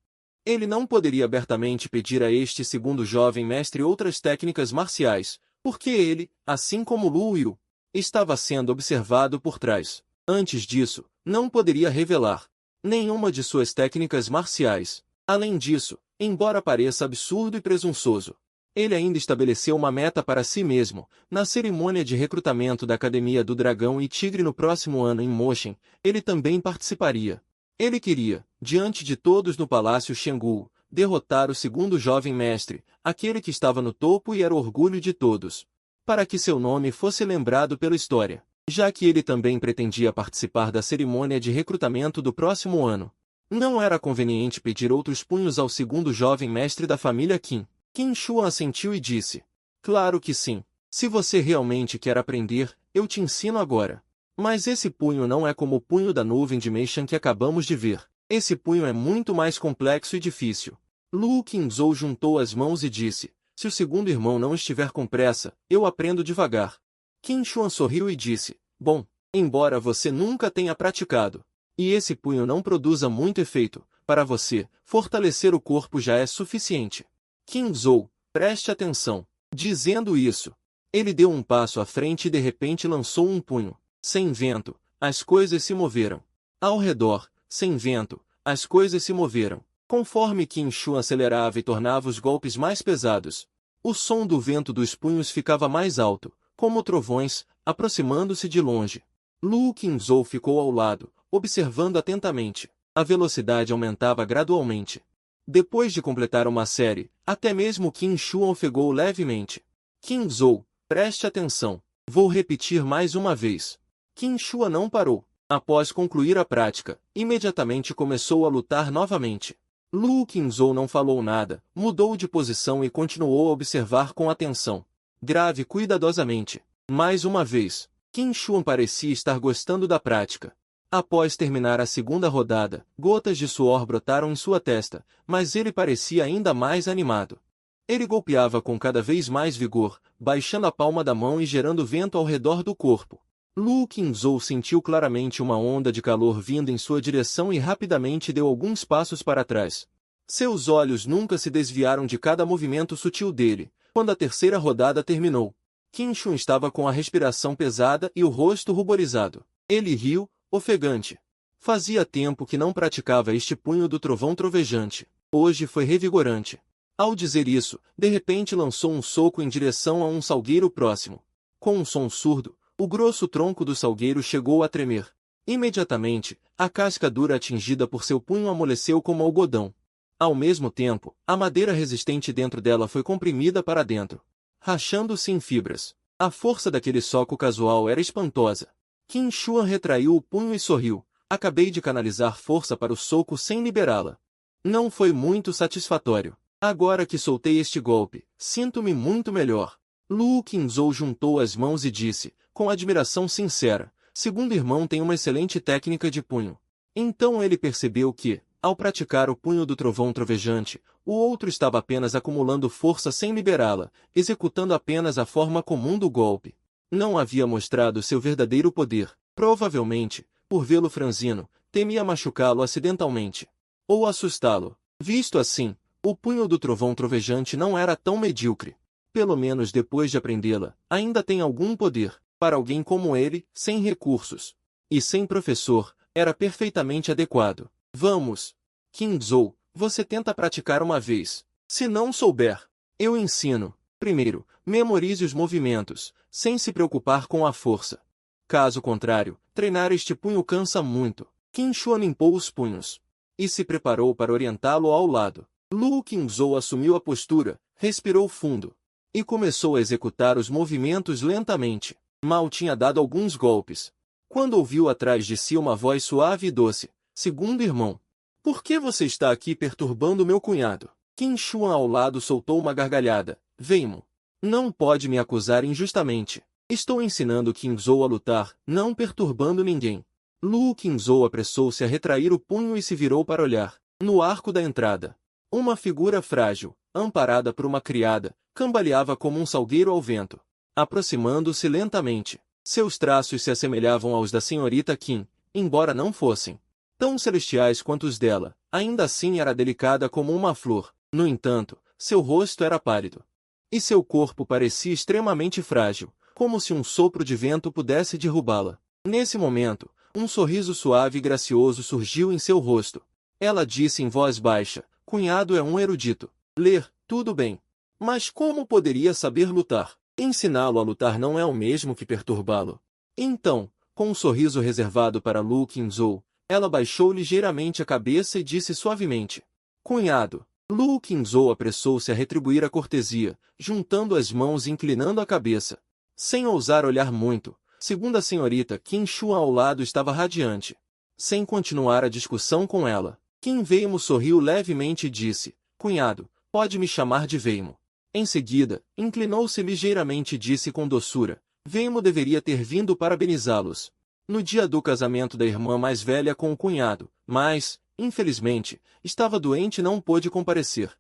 Ele não poderia abertamente pedir a este segundo jovem mestre outras técnicas marciais, porque ele, assim como Lu Yu, estava sendo observado por trás. Antes disso, não poderia revelar nenhuma de suas técnicas marciais. Além disso, embora pareça absurdo e presunçoso, ele ainda estabeleceu uma meta para si mesmo. Na cerimônia de recrutamento da Academia do Dragão e Tigre no próximo ano em Moshen, ele também participaria. Ele queria, diante de todos no Palácio Shanggu, derrotar o segundo jovem mestre, aquele que estava no topo e era o orgulho de todos, para que seu nome fosse lembrado pela história, já que ele também pretendia participar da cerimônia de recrutamento do próximo ano. Não era conveniente pedir outros punhos ao segundo jovem mestre da família Qin. Qin Shuan assentiu e disse, claro que sim. Se você realmente quer aprender, eu te ensino agora. Mas esse punho não é como o punho da nuvem de Meishan que acabamos de ver. Esse punho é muito mais complexo e difícil. Lu Qingzhou juntou as mãos e disse, se o segundo irmão não estiver com pressa, eu aprendo devagar. Qin Shuan sorriu e disse, bom, embora você nunca tenha praticado, e esse punho não produza muito efeito, para você, fortalecer o corpo já é suficiente. Qingzhou, preste atenção. Dizendo isso, ele deu um passo à frente e de repente lançou um punho. Sem vento, as coisas se moveram. Ao redor, sem vento, as coisas se moveram. Conforme Qin Shuan acelerava e tornava os golpes mais pesados, O som do vento dos punhos ficava mais alto, como trovões, aproximando-se de longe. Lu Qingzhou ficou ao lado, observando atentamente. A velocidade aumentava gradualmente. Depois de completar uma série, até mesmo Qin Shuan ofegou levemente. Qingzhou, preste atenção. Vou repetir mais uma vez. Qin Shuan não parou. Após concluir a prática, imediatamente começou a lutar novamente. Lu Qingzhou não falou nada, mudou de posição e continuou a observar com atenção. Grave cuidadosamente. Mais uma vez. Qin Shuan parecia estar gostando da prática. Após terminar a segunda rodada, gotas de suor brotaram em sua testa, mas ele parecia ainda mais animado. Ele golpeava com cada vez mais vigor, baixando a palma da mão e gerando vento ao redor do corpo. Lu Qingzhou sentiu claramente uma onda de calor vindo em sua direção e rapidamente deu alguns passos para trás. Seus olhos nunca se desviaram de cada movimento sutil dele. Quando a terceira rodada terminou, Qin Shuan estava com a respiração pesada e o rosto ruborizado. Ele riu, ofegante. Fazia tempo que não praticava este punho do trovão trovejante. Hoje foi revigorante. Ao dizer isso, de repente lançou um soco em direção a um salgueiro próximo. Com um som surdo, o grosso tronco do salgueiro chegou a tremer. Imediatamente, a casca dura atingida por seu punho amoleceu como algodão. Ao mesmo tempo, a madeira resistente dentro dela foi comprimida para dentro, rachando-se em fibras. A força daquele soco casual era espantosa. Qin Shuan retraiu o punho e sorriu. Acabei de canalizar força para o soco sem liberá-la. Não foi muito satisfatório. Agora que soltei este golpe, sinto-me muito melhor. Lu Qingzhou juntou as mãos e disse, com admiração sincera, segundo irmão tem uma excelente técnica de punho. Então ele percebeu que, ao praticar o punho do trovão trovejante, o outro estava apenas acumulando força sem liberá-la, executando apenas a forma comum do golpe. Não havia mostrado seu verdadeiro poder. Provavelmente, por vê-lo franzino, temia machucá-lo acidentalmente. Ou assustá-lo. Visto assim, o punho do trovão trovejante não era tão medíocre. Pelo menos depois de aprendê-la, ainda tem algum poder. Para alguém como ele, sem recursos e sem professor, era perfeitamente adequado. Vamos, Qingzhou, você tenta praticar uma vez. Se não souber, eu ensino. Primeiro, memorize os movimentos, sem se preocupar com a força. Caso contrário, treinar este punho cansa muito. Qin Shuan limpou os punhos e se preparou para orientá-lo ao lado. Lu Qingzhou assumiu a postura, respirou fundo e começou a executar os movimentos lentamente. Mal tinha dado alguns golpes, quando ouviu atrás de si uma voz suave e doce. Segundo irmão, por que você está aqui perturbando meu cunhado? Qin Shuan ao lado soltou uma gargalhada. Weimo, não pode me acusar injustamente. Estou ensinando Qingzhou a lutar, não perturbando ninguém. Lu Qingzhou apressou-se a retrair o punho e se virou para olhar. No arco da entrada, uma figura frágil, amparada por uma criada, cambaleava como um salgueiro ao vento. Aproximando-se lentamente, seus traços se assemelhavam aos da senhorita Qin, embora não fossem tão celestiais quanto os dela, ainda assim era delicada como uma flor. No entanto, seu rosto era pálido. E seu corpo parecia extremamente frágil, como se um sopro de vento pudesse derrubá-la. Nesse momento, um sorriso suave e gracioso surgiu em seu rosto. Ela disse em voz baixa, cunhado é um erudito. Ler, tudo bem. Mas como poderia saber lutar? Ensiná-lo a lutar não é o mesmo que perturbá-lo. Então, com um sorriso reservado para Lu Qingzhou, ela baixou ligeiramente a cabeça e disse suavemente, cunhado. Lu Qingzhou apressou-se a retribuir a cortesia, juntando as mãos e inclinando a cabeça. Sem ousar olhar muito, segundo a senhorita Qin Shuan ao lado estava radiante. Sem continuar a discussão com ela, Qin Weimo sorriu levemente e disse, cunhado, pode me chamar de Weimo. Em seguida, inclinou-se ligeiramente e disse com doçura, Weimo deveria ter vindo parabenizá-los no dia do casamento da irmã mais velha com o cunhado, mas, infelizmente, estava doente e não pôde comparecer.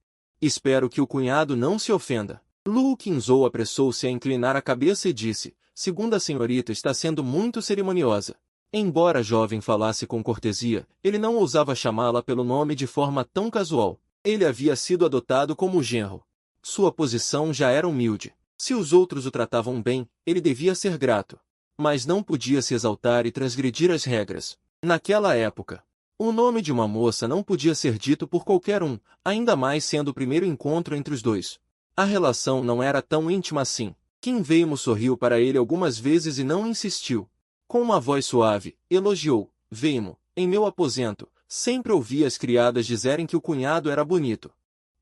Espero que o cunhado não se ofenda. Lu Qingzhou apressou-se a inclinar a cabeça e disse, segundo a senhorita está sendo muito cerimoniosa. Embora a jovem falasse com cortesia, ele não ousava chamá-la pelo nome de forma tão casual. Ele havia sido adotado como genro. Sua posição já era humilde. Se os outros o tratavam bem, ele devia ser grato. Mas não podia se exaltar e transgredir as regras. Naquela época, o nome de uma moça não podia ser dito por qualquer um, ainda mais sendo o primeiro encontro entre os dois. A relação não era tão íntima assim. Kim Weimo sorriu para ele algumas vezes e não insistiu. Com uma voz suave, elogiou: Weimo, em meu aposento, sempre ouvi as criadas dizerem que o cunhado era bonito.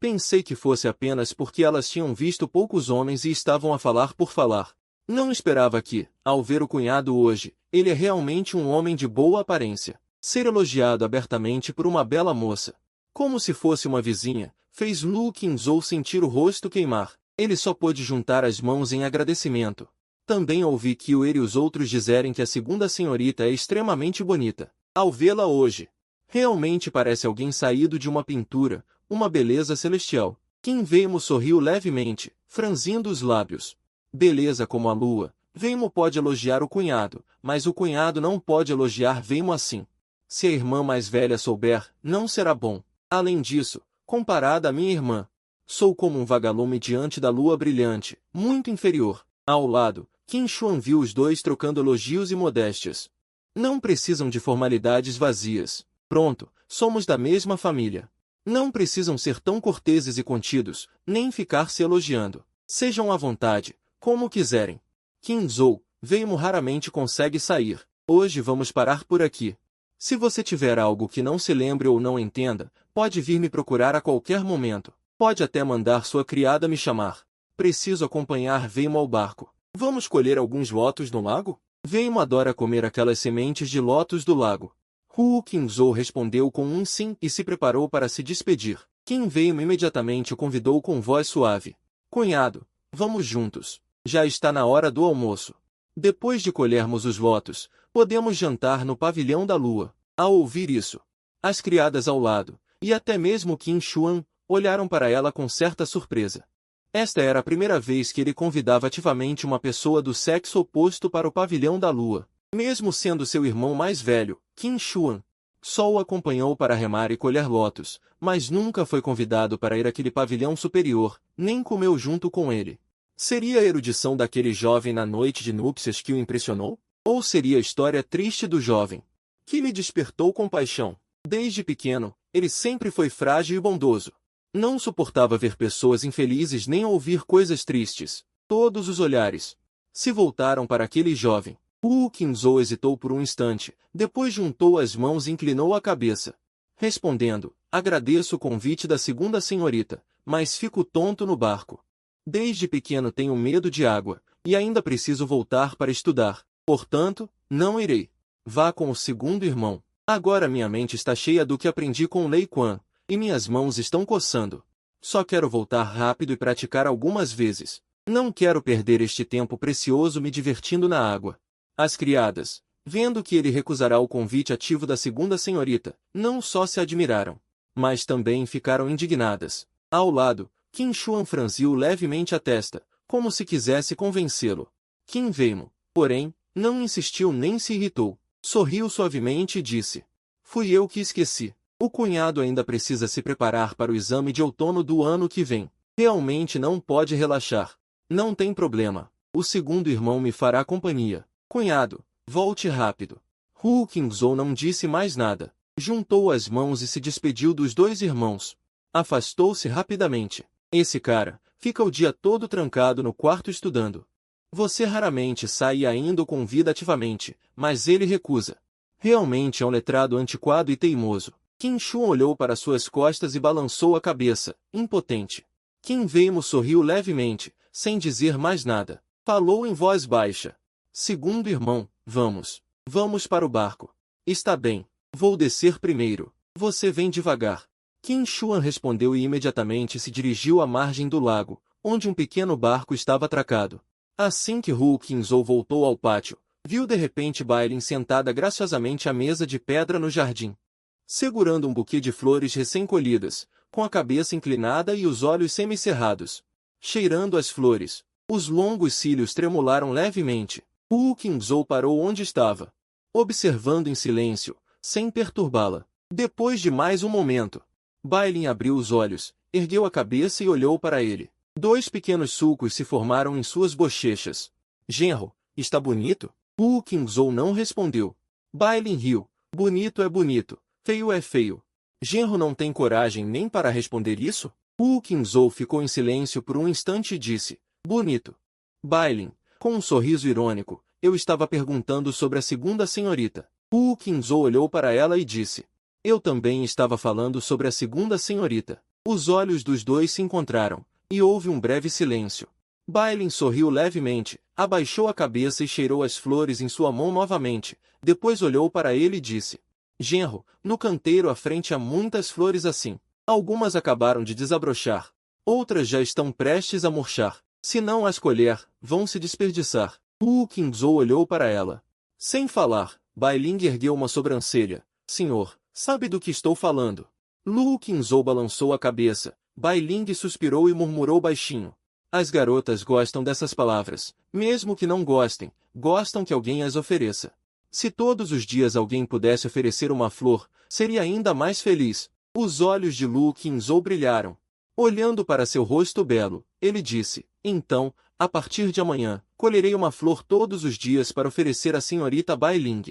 Pensei que fosse apenas porque elas tinham visto poucos homens e estavam a falar por falar. Não esperava que, ao ver o cunhado hoje, ele é realmente um homem de boa aparência. Ser elogiado abertamente por uma bela moça, como se fosse uma vizinha, fez Lu Qingzhou sentir o rosto queimar. Ele só pôde juntar as mãos em agradecimento. Também ouvi Kyo e os outros dizerem que a segunda senhorita é extremamente bonita. Ao vê-la hoje, realmente parece alguém saído de uma pintura, uma beleza celestial. Kim Weimo sorriu levemente, franzindo os lábios. Beleza como a lua, Weimo pode elogiar o cunhado, mas o cunhado não pode elogiar Weimo assim. Se a irmã mais velha souber, não será bom. Além disso, comparada à minha irmã, sou como um vagalume diante da lua brilhante, muito inferior. Ao lado, Qin Xuan viu os dois trocando elogios e modéstias. Não precisam de formalidades vazias. Pronto, somos da mesma família. Não precisam ser tão corteses e contidos, nem ficar se elogiando. Sejam à vontade, como quiserem. Qingzhou, Weimo raramente consegue sair. Hoje vamos parar por aqui. Se você tiver algo que não se lembre ou não entenda, pode vir me procurar a qualquer momento. Pode até mandar sua criada me chamar. Preciso acompanhar Weimo ao barco. Vamos colher alguns lotos no lago? Weimo adora comer aquelas sementes de lótus do lago. Hu Qingzhou respondeu com um sim e se preparou para se despedir. Qin Weimo imediatamente o convidou com voz suave. Cunhado, vamos juntos. Já está na hora do almoço. Depois de colhermos os lotos, podemos jantar no pavilhão da lua. Ao ouvir isso, as criadas ao lado, e até mesmo Qin Xuan, olharam para ela com certa surpresa. Esta era a primeira vez que ele convidava ativamente uma pessoa do sexo oposto para o pavilhão da lua. Mesmo sendo seu irmão mais velho, Qin Xuan, só o acompanhou para remar e colher lotos, mas nunca foi convidado para ir àquele pavilhão superior, nem comeu junto com ele. Seria a erudição daquele jovem na noite de núpcias que o impressionou? Ou seria a história triste do jovem, que lhe despertou compaixão? Desde pequeno, ele sempre foi frágil e bondoso. Não suportava ver pessoas infelizes nem ouvir coisas tristes. Todos os olhares se voltaram para aquele jovem. Hu Qingzhou hesitou por um instante, depois juntou as mãos e inclinou a cabeça, respondendo: agradeço o convite da segunda senhorita, mas fico tonto no barco. Desde pequeno tenho medo de água, e ainda preciso voltar para estudar. Portanto, não irei. Vá com o segundo irmão. Agora minha mente está cheia do que aprendi com Lei Quan, e minhas mãos estão coçando. Só quero voltar rápido e praticar algumas vezes. Não quero perder este tempo precioso me divertindo na água. As criadas, vendo que ele recusará o convite ativo da segunda senhorita, não só se admiraram, mas também ficaram indignadas. Ao lado, Qin Xuan franziu levemente a testa, como se quisesse convencê-lo. Qin Weimo, porém, não insistiu nem se irritou. Sorriu suavemente e disse: fui eu que esqueci. O cunhado ainda precisa se preparar para o exame de outono do ano que vem. Realmente não pode relaxar. Não tem problema. O segundo irmão me fará companhia. Cunhado, volte rápido. Hu Qingzhou não disse mais nada. Juntou as mãos e se despediu dos dois irmãos. Afastou-se rapidamente. Esse cara fica o dia todo trancado no quarto estudando. Você raramente sai e ainda o convida ativamente, mas ele recusa. Realmente é um letrado antiquado e teimoso. Qin Xuan olhou para suas costas e balançou a cabeça, impotente. Qin Weimo sorriu levemente, sem dizer mais nada. Falou em voz baixa. Segundo irmão, vamos. Vamos para o barco. Está bem. Vou descer primeiro. Você vem devagar. Qin Xuan respondeu e imediatamente se dirigiu à margem do lago, onde um pequeno barco estava atracado. Assim que Hu Qingzhou voltou ao pátio, viu de repente Bailin sentada graciosamente à mesa de pedra no jardim, segurando um buquê de flores recém-colhidas, com a cabeça inclinada e os olhos semicerrados. Cheirando as flores, os longos cílios tremularam levemente. Hu Qingzhou parou onde estava, observando em silêncio, sem perturbá-la. Depois de mais um momento, Bailin abriu os olhos, ergueu a cabeça e olhou para ele. Dois pequenos sulcos se formaram em suas bochechas. Genro, está bonito? Hu Qingzhou não respondeu. Bailin riu. Bonito é bonito, feio é feio. Genro não tem coragem nem para responder isso? Wu Qingzhou ficou em silêncio por um instante e disse, bonito. Bailin, com um sorriso irônico, eu estava perguntando sobre a segunda senhorita. Wu Qingzhou olhou para ela e disse, eu também estava falando sobre a segunda senhorita. Os olhos dos dois se encontraram, e houve um breve silêncio. Bailin sorriu levemente, abaixou a cabeça e cheirou as flores em sua mão novamente, depois olhou para ele e disse, genro, no canteiro à frente há muitas flores assim. Algumas acabaram de desabrochar. Outras já estão prestes a murchar. Se não as colher, vão se desperdiçar. Wu Qingzhou olhou para ela. Sem falar, Bailin ergueu uma sobrancelha. Senhor, sabe do que estou falando? Wu Qingzhou balançou a cabeça. Bailin suspirou e murmurou baixinho. As garotas gostam dessas palavras. Mesmo que não gostem, gostam que alguém as ofereça. Se todos os dias alguém pudesse oferecer uma flor, seria ainda mais feliz. Os olhos de Wu Qingzhou brilharam. Olhando para seu rosto belo, ele disse, então, a partir de amanhã, colherei uma flor todos os dias para oferecer à senhorita Bailin.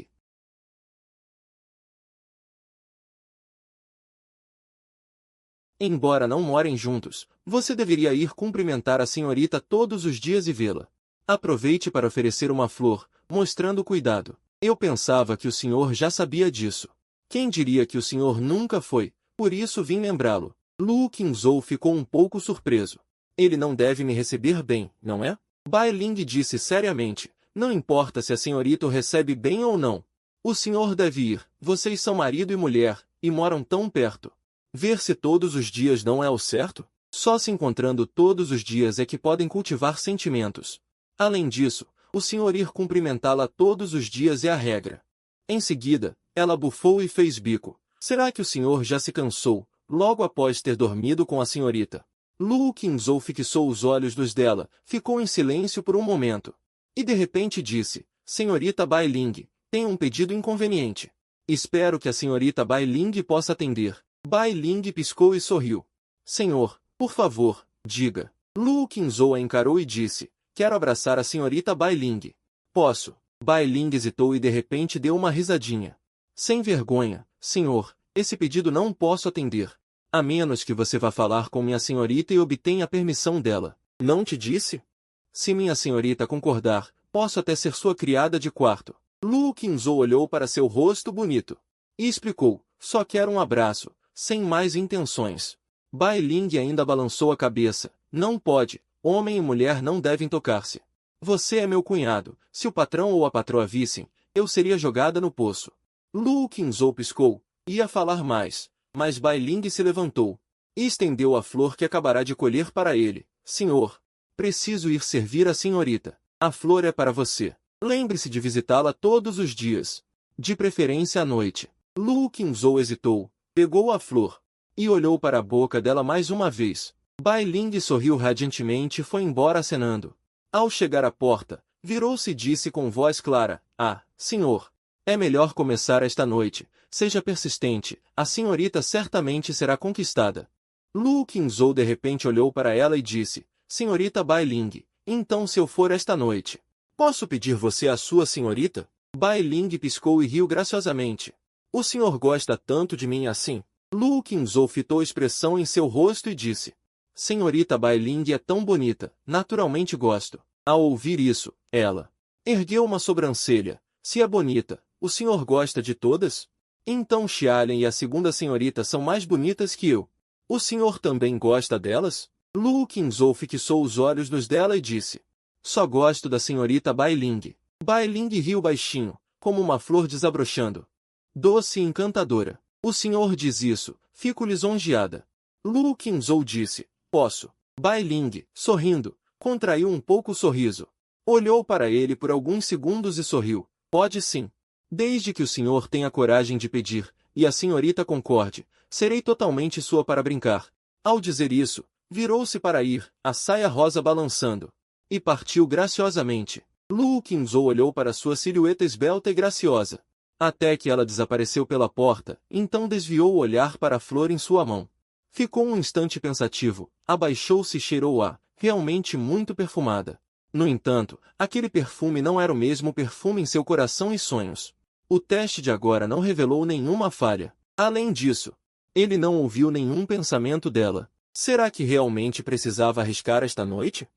Embora não morem juntos, você deveria ir cumprimentar a senhorita todos os dias e vê-la. Aproveite para oferecer uma flor, mostrando cuidado. Eu pensava que o senhor já sabia disso. Quem diria que o senhor nunca foi? Por isso vim lembrá-lo. Wu Qingzhou ficou um pouco surpreso. Ele não deve me receber bem, não é? Bailin disse seriamente, não importa se a senhorita o recebe bem ou não. O senhor deve ir, vocês são marido e mulher, e moram tão perto. Ver-se todos os dias não é o certo? Só se encontrando todos os dias é que podem cultivar sentimentos. Além disso, o senhor ir cumprimentá-la todos os dias é a regra. Em seguida, ela bufou e fez bico. Será que o senhor já se cansou, logo após ter dormido com a senhorita? Wu Qingzhou fixou os olhos dos dela, ficou em silêncio por um momento. E de repente disse, senhorita Bailin, tenho um pedido inconveniente. Espero que a senhorita Bailin possa atender. Bailin piscou e sorriu. Senhor, por favor, diga. Wu Qingzhou a encarou e disse, quero abraçar a senhorita Bailin. Posso? Bailin hesitou e de repente deu uma risadinha. Sem vergonha, senhor, esse pedido não posso atender. A menos que você vá falar com minha senhorita e obtenha a permissão dela. Não te disse? Se minha senhorita concordar, posso até ser sua criada de quarto. Wu Qingzhou olhou para seu rosto bonito. E explicou, só quero um abraço, sem mais intenções. Bailin ainda balançou a cabeça. Não pode, homem e mulher não devem tocar-se. Você é meu cunhado, se o patrão ou a patroa vissem, eu seria jogada no poço. Wu Qingzhou piscou, ia falar mais, mas Bailin se levantou e estendeu a flor que acabará de colher para ele. Senhor, preciso ir servir a senhorita. A flor é para você. Lembre-se de visitá-la todos os dias, de preferência à noite. Wu Qingzhou hesitou, pegou a flor e olhou para a boca dela mais uma vez. Bailin sorriu radiantemente e foi embora acenando. Ao chegar à porta, virou-se e disse com voz clara, senhor, é melhor começar esta noite. Seja persistente, a senhorita certamente será conquistada. Wu Qingzhou de repente olhou para ela e disse, senhorita Bailin, então se eu for esta noite, posso pedir você à sua senhorita? Bailin piscou e riu graciosamente. O senhor gosta tanto de mim assim? Wu Qingzhou fitou expressão em seu rosto e disse, senhorita Bailin é tão bonita, naturalmente gosto. Ao ouvir isso, ela ergueu uma sobrancelha. Se é bonita, o senhor gosta de todas? Então Xialen e a segunda senhorita são mais bonitas que eu. O senhor também gosta delas? Wu Qingzhou fixou os olhos nos dela e disse, só gosto da senhorita Bailin. Bailin riu baixinho, como uma flor desabrochando. Doce e encantadora. O senhor diz isso, fico lisonjeada. Wu Qingzhou disse, posso. Bailin, sorrindo, contraiu um pouco o sorriso. Olhou para ele por alguns segundos e sorriu. Pode sim. Desde que o senhor tenha coragem de pedir, e a senhorita concorde, serei totalmente sua para brincar. Ao dizer isso, virou-se para ir, a saia rosa balançando. E partiu graciosamente. Wu Qingzhou olhou para sua silhueta esbelta e graciosa. Até que ela desapareceu pela porta, então desviou o olhar para a flor em sua mão. Ficou um instante pensativo, abaixou-se e cheirou-a, realmente muito perfumada. No entanto, aquele perfume não era o mesmo perfume em seu coração e sonhos. O teste de agora não revelou nenhuma falha. Além disso, ele não ouviu nenhum pensamento dela. Será que realmente precisava arriscar esta noite?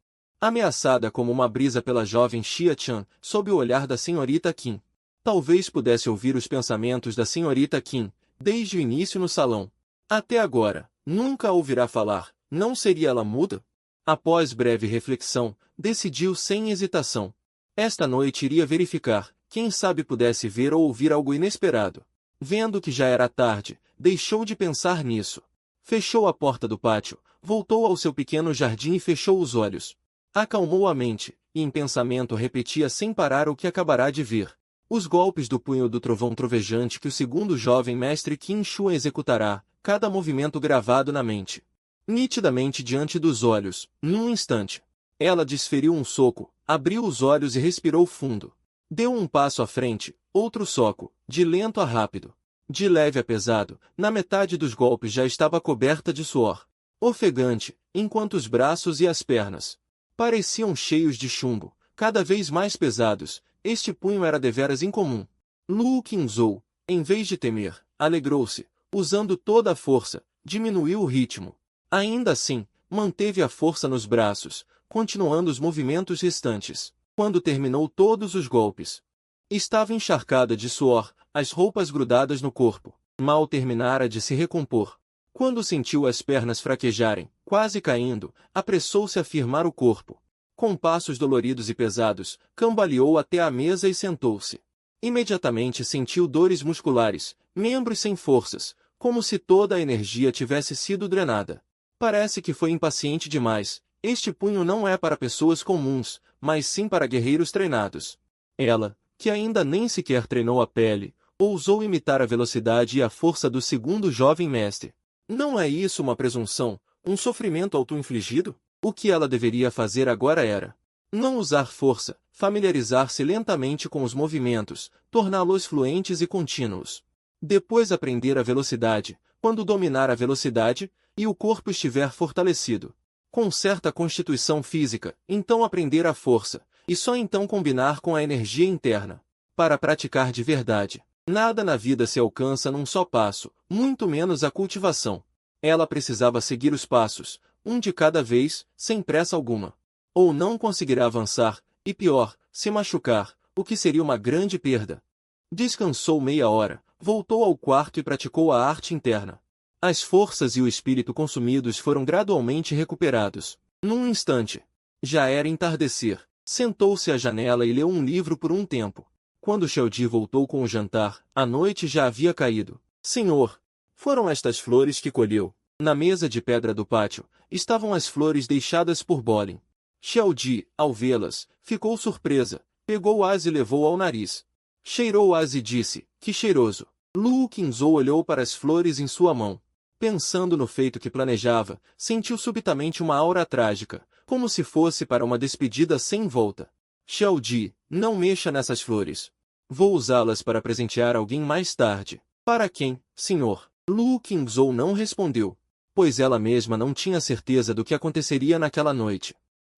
Ameaçada como uma brisa pela jovem Xia-chan, sob o olhar da senhorita Qin. Talvez pudesse ouvir os pensamentos da senhorita Qin, desde o início no salão. Até agora, nunca a ouvirá falar, não seria ela muda? Após breve reflexão, decidiu sem hesitação. Esta noite iria verificar, quem sabe pudesse ver ou ouvir algo inesperado. Vendo que já era tarde, deixou de pensar nisso. Fechou a porta do pátio, voltou ao seu pequeno jardim e fechou os olhos. Acalmou a mente, e em pensamento repetia sem parar o que acabará de ver. Os golpes do punho do trovão trovejante que o segundo jovem mestre Qin Shuan executará, cada movimento gravado na mente. Nitidamente diante dos olhos, num instante. Ela desferiu um soco, abriu os olhos e respirou fundo. Deu um passo à frente, outro soco, de lento a rápido. De leve a pesado, na metade dos golpes já estava coberta de suor. Ofegante, enquanto os braços e as pernas pareciam cheios de chumbo, cada vez mais pesados, este punho era deveras incomum. Lu Qingzhou, em vez de temer, alegrou-se, usando toda a força, diminuiu o ritmo. Ainda assim, manteve a força nos braços, continuando os movimentos restantes. Quando terminou todos os golpes, estava encharcada de suor, as roupas grudadas no corpo. Mal terminara de se recompor. Quando sentiu as pernas fraquejarem, quase caindo, apressou-se a firmar o corpo. Com passos doloridos e pesados, cambaleou até a mesa e sentou-se. Imediatamente sentiu dores musculares, membros sem forças, como se toda a energia tivesse sido drenada. Parece que foi impaciente demais. Este punho não é para pessoas comuns, mas sim para guerreiros treinados. Ela, que ainda nem sequer treinou a pele, ousou imitar a velocidade e a força do segundo jovem mestre. Não é isso uma presunção, um sofrimento auto-infligido? O que ela deveria fazer agora era não usar força, familiarizar-se lentamente com os movimentos, torná-los fluentes e contínuos. Depois aprender a velocidade, quando dominar a velocidade, e o corpo estiver fortalecido, com certa constituição física, então aprender a força, e só então combinar com a energia interna. Para praticar de verdade, nada na vida se alcança num só passo, muito menos a cultivação. Ela precisava seguir os passos, um de cada vez, sem pressa alguma. Ou não conseguirá avançar, e pior, se machucar, o que seria uma grande perda. Descansou meia hora, voltou ao quarto e praticou a arte interna. As forças e o espírito consumidos foram gradualmente recuperados. Num instante. Já era entardecer. Sentou-se à janela e leu um livro por um tempo. Quando Xiaodi voltou com o jantar, a noite já havia caído. Senhor, foram estas flores que colheu. Na mesa de pedra do pátio, estavam as flores deixadas por Bolin. Xiaodi, ao vê-las, ficou surpresa, pegou-as e levou ao nariz. Cheirou-as e disse, que cheiroso. Lu Qingzhou olhou para as flores em sua mão. Pensando no feito que planejava, sentiu subitamente uma aura trágica, como se fosse para uma despedida sem volta. Xiaodi, não mexa nessas flores. Vou usá-las para presentear alguém mais tarde. Para quem, senhor? Lu Qingzhou não respondeu, pois ela mesma não tinha certeza do que aconteceria naquela noite.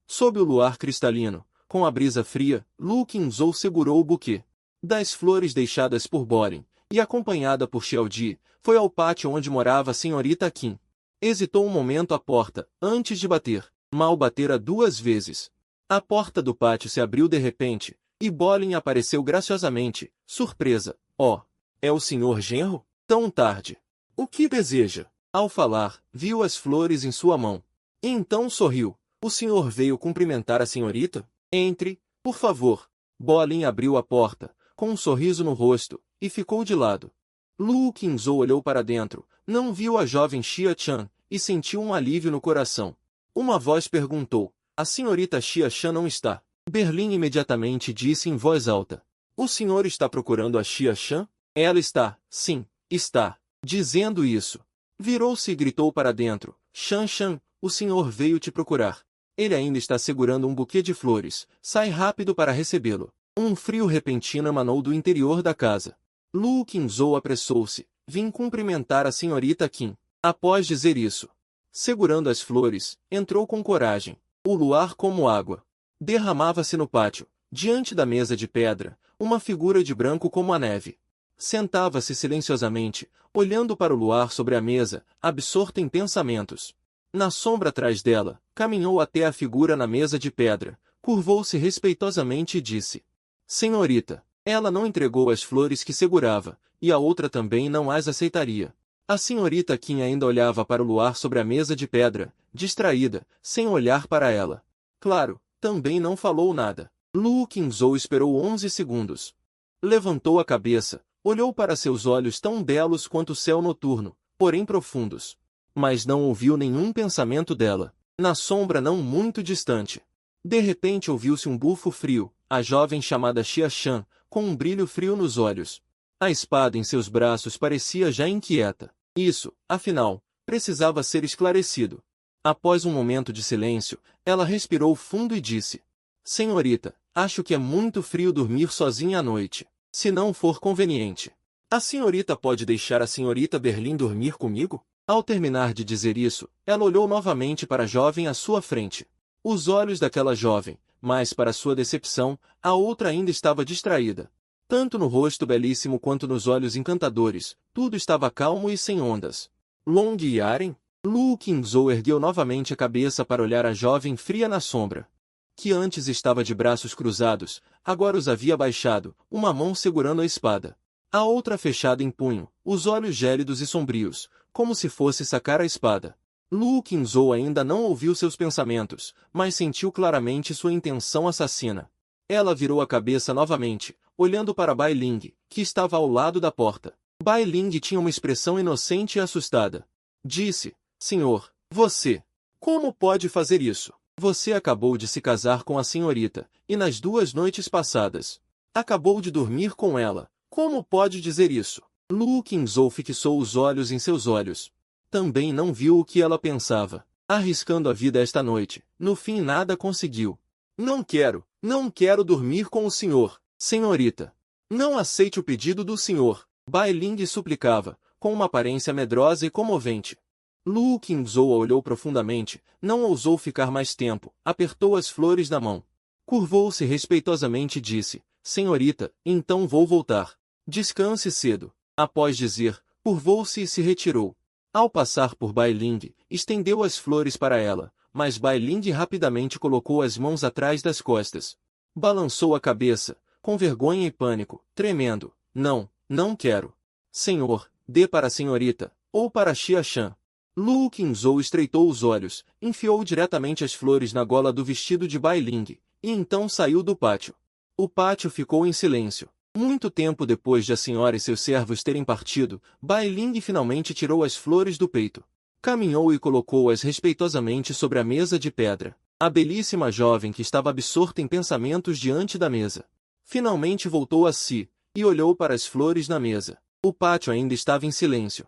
Sob o luar cristalino, com a brisa fria, Lu Qingzhou segurou o buquê das flores deixadas por Bolin, e acompanhada por Xiaodi, foi ao pátio onde morava a senhorita Qin. Hesitou um momento à porta, antes de bater. Mal batera 2 vezes. A porta do pátio se abriu de repente, e Bolin apareceu graciosamente, surpresa. Oh, é o senhor genro? Tão tarde. O que deseja? Ao falar, viu as flores em sua mão. E então sorriu. O senhor veio cumprimentar a senhorita? Entre, por favor. Bolin abriu a porta, com um sorriso no rosto, e ficou de lado. Lu Qingzhou olhou para dentro, não viu a jovem Xia-chan, e sentiu um alívio no coração. Uma voz perguntou, a senhorita Xia-chan não está? Berlim imediatamente disse em voz alta. O senhor está procurando a Xia-chan? Ela está, sim, está. Dizendo isso, virou-se e gritou para dentro, Shan-chan, o senhor veio te procurar. Ele ainda está segurando um buquê de flores, sai rápido para recebê-lo. Um frio repentino emanou do interior da casa. Lu Qingzhou apressou-se, vim cumprimentar a senhorita Qin. Após dizer isso, segurando as flores, entrou com coragem. O luar como água derramava-se no pátio, diante da mesa de pedra, uma figura de branco como a neve. Sentava-se silenciosamente, olhando para o luar sobre a mesa, absorta em pensamentos. Na sombra atrás dela, caminhou até a figura na mesa de pedra, curvou-se respeitosamente e disse: Senhorita. Ela não entregou as flores que segurava, e a outra também não as aceitaria. A senhorita Kim ainda olhava para o luar sobre a mesa de pedra, distraída, sem olhar para ela. Claro, também não falou nada. Lu Qingzhou esperou 11 segundos. Levantou a cabeça, olhou para seus olhos tão belos quanto o céu noturno, porém profundos. Mas não ouviu nenhum pensamento dela. Na sombra não muito distante. De repente ouviu-se um bufo frio, a jovem chamada Xia Shan, com um brilho frio nos olhos. A espada em seus braços parecia já inquieta. Isso, afinal, precisava ser esclarecido. Após um momento de silêncio, ela respirou fundo e disse: Senhorita, acho que é muito frio dormir sozinha à noite. Se não for conveniente, a senhorita pode deixar a senhorita Berlim dormir comigo? Ao terminar de dizer isso, ela olhou novamente para a jovem à sua frente. Os olhos daquela jovem, mas para sua decepção, a outra ainda estava distraída. Tanto no rosto belíssimo quanto nos olhos encantadores, tudo estava calmo e sem ondas. Long Yaren? Lu Qingzhou ergueu novamente a cabeça para olhar a jovem fria na sombra. Que antes estava de braços cruzados, agora os havia baixado, uma mão segurando a espada. A outra fechada em punho, os olhos gélidos e sombrios, como se fosse sacar a espada. Lu Qingzhou ainda não ouviu seus pensamentos, mas sentiu claramente sua intenção assassina. Ela virou a cabeça novamente, olhando para Bai Ling, que estava ao lado da porta. Bai Ling tinha uma expressão inocente e assustada. Disse: Senhor, você, como pode fazer isso? Você acabou de se casar com a senhorita, e nas 2 noites passadas, acabou de dormir com ela. Como pode dizer isso? Lu Qingzhou fixou os olhos em seus olhos. Também não viu o que ela pensava. Arriscando a vida esta noite, no fim nada conseguiu. Não quero dormir com o senhor, senhorita. Não aceite o pedido do senhor, Bai Ling suplicava, com uma aparência medrosa e comovente. Lu Qingzhou a olhou profundamente, não ousou ficar mais tempo, apertou as flores na mão. Curvou-se respeitosamente e disse: Senhorita, então vou voltar. Descanse cedo. Após dizer, curvou-se e se retirou. Ao passar por Bai Ling, estendeu as flores para ela, mas Bai Ling rapidamente colocou as mãos atrás das costas. Balançou a cabeça, com vergonha e pânico, tremendo. Não quero. Senhor, dê para a senhorita, ou para Xia Shan. Lu Qingzhou estreitou os olhos, enfiou diretamente as flores na gola do vestido de Bai Ling, e então saiu do pátio. O pátio ficou em silêncio. Muito tempo depois de a senhora e seus servos terem partido, Bai Ling finalmente tirou as flores do peito. Caminhou e colocou-as respeitosamente sobre a mesa de pedra. A belíssima jovem que estava absorta em pensamentos diante da mesa. Finalmente voltou a si, e olhou para as flores na mesa. O pátio ainda estava em silêncio.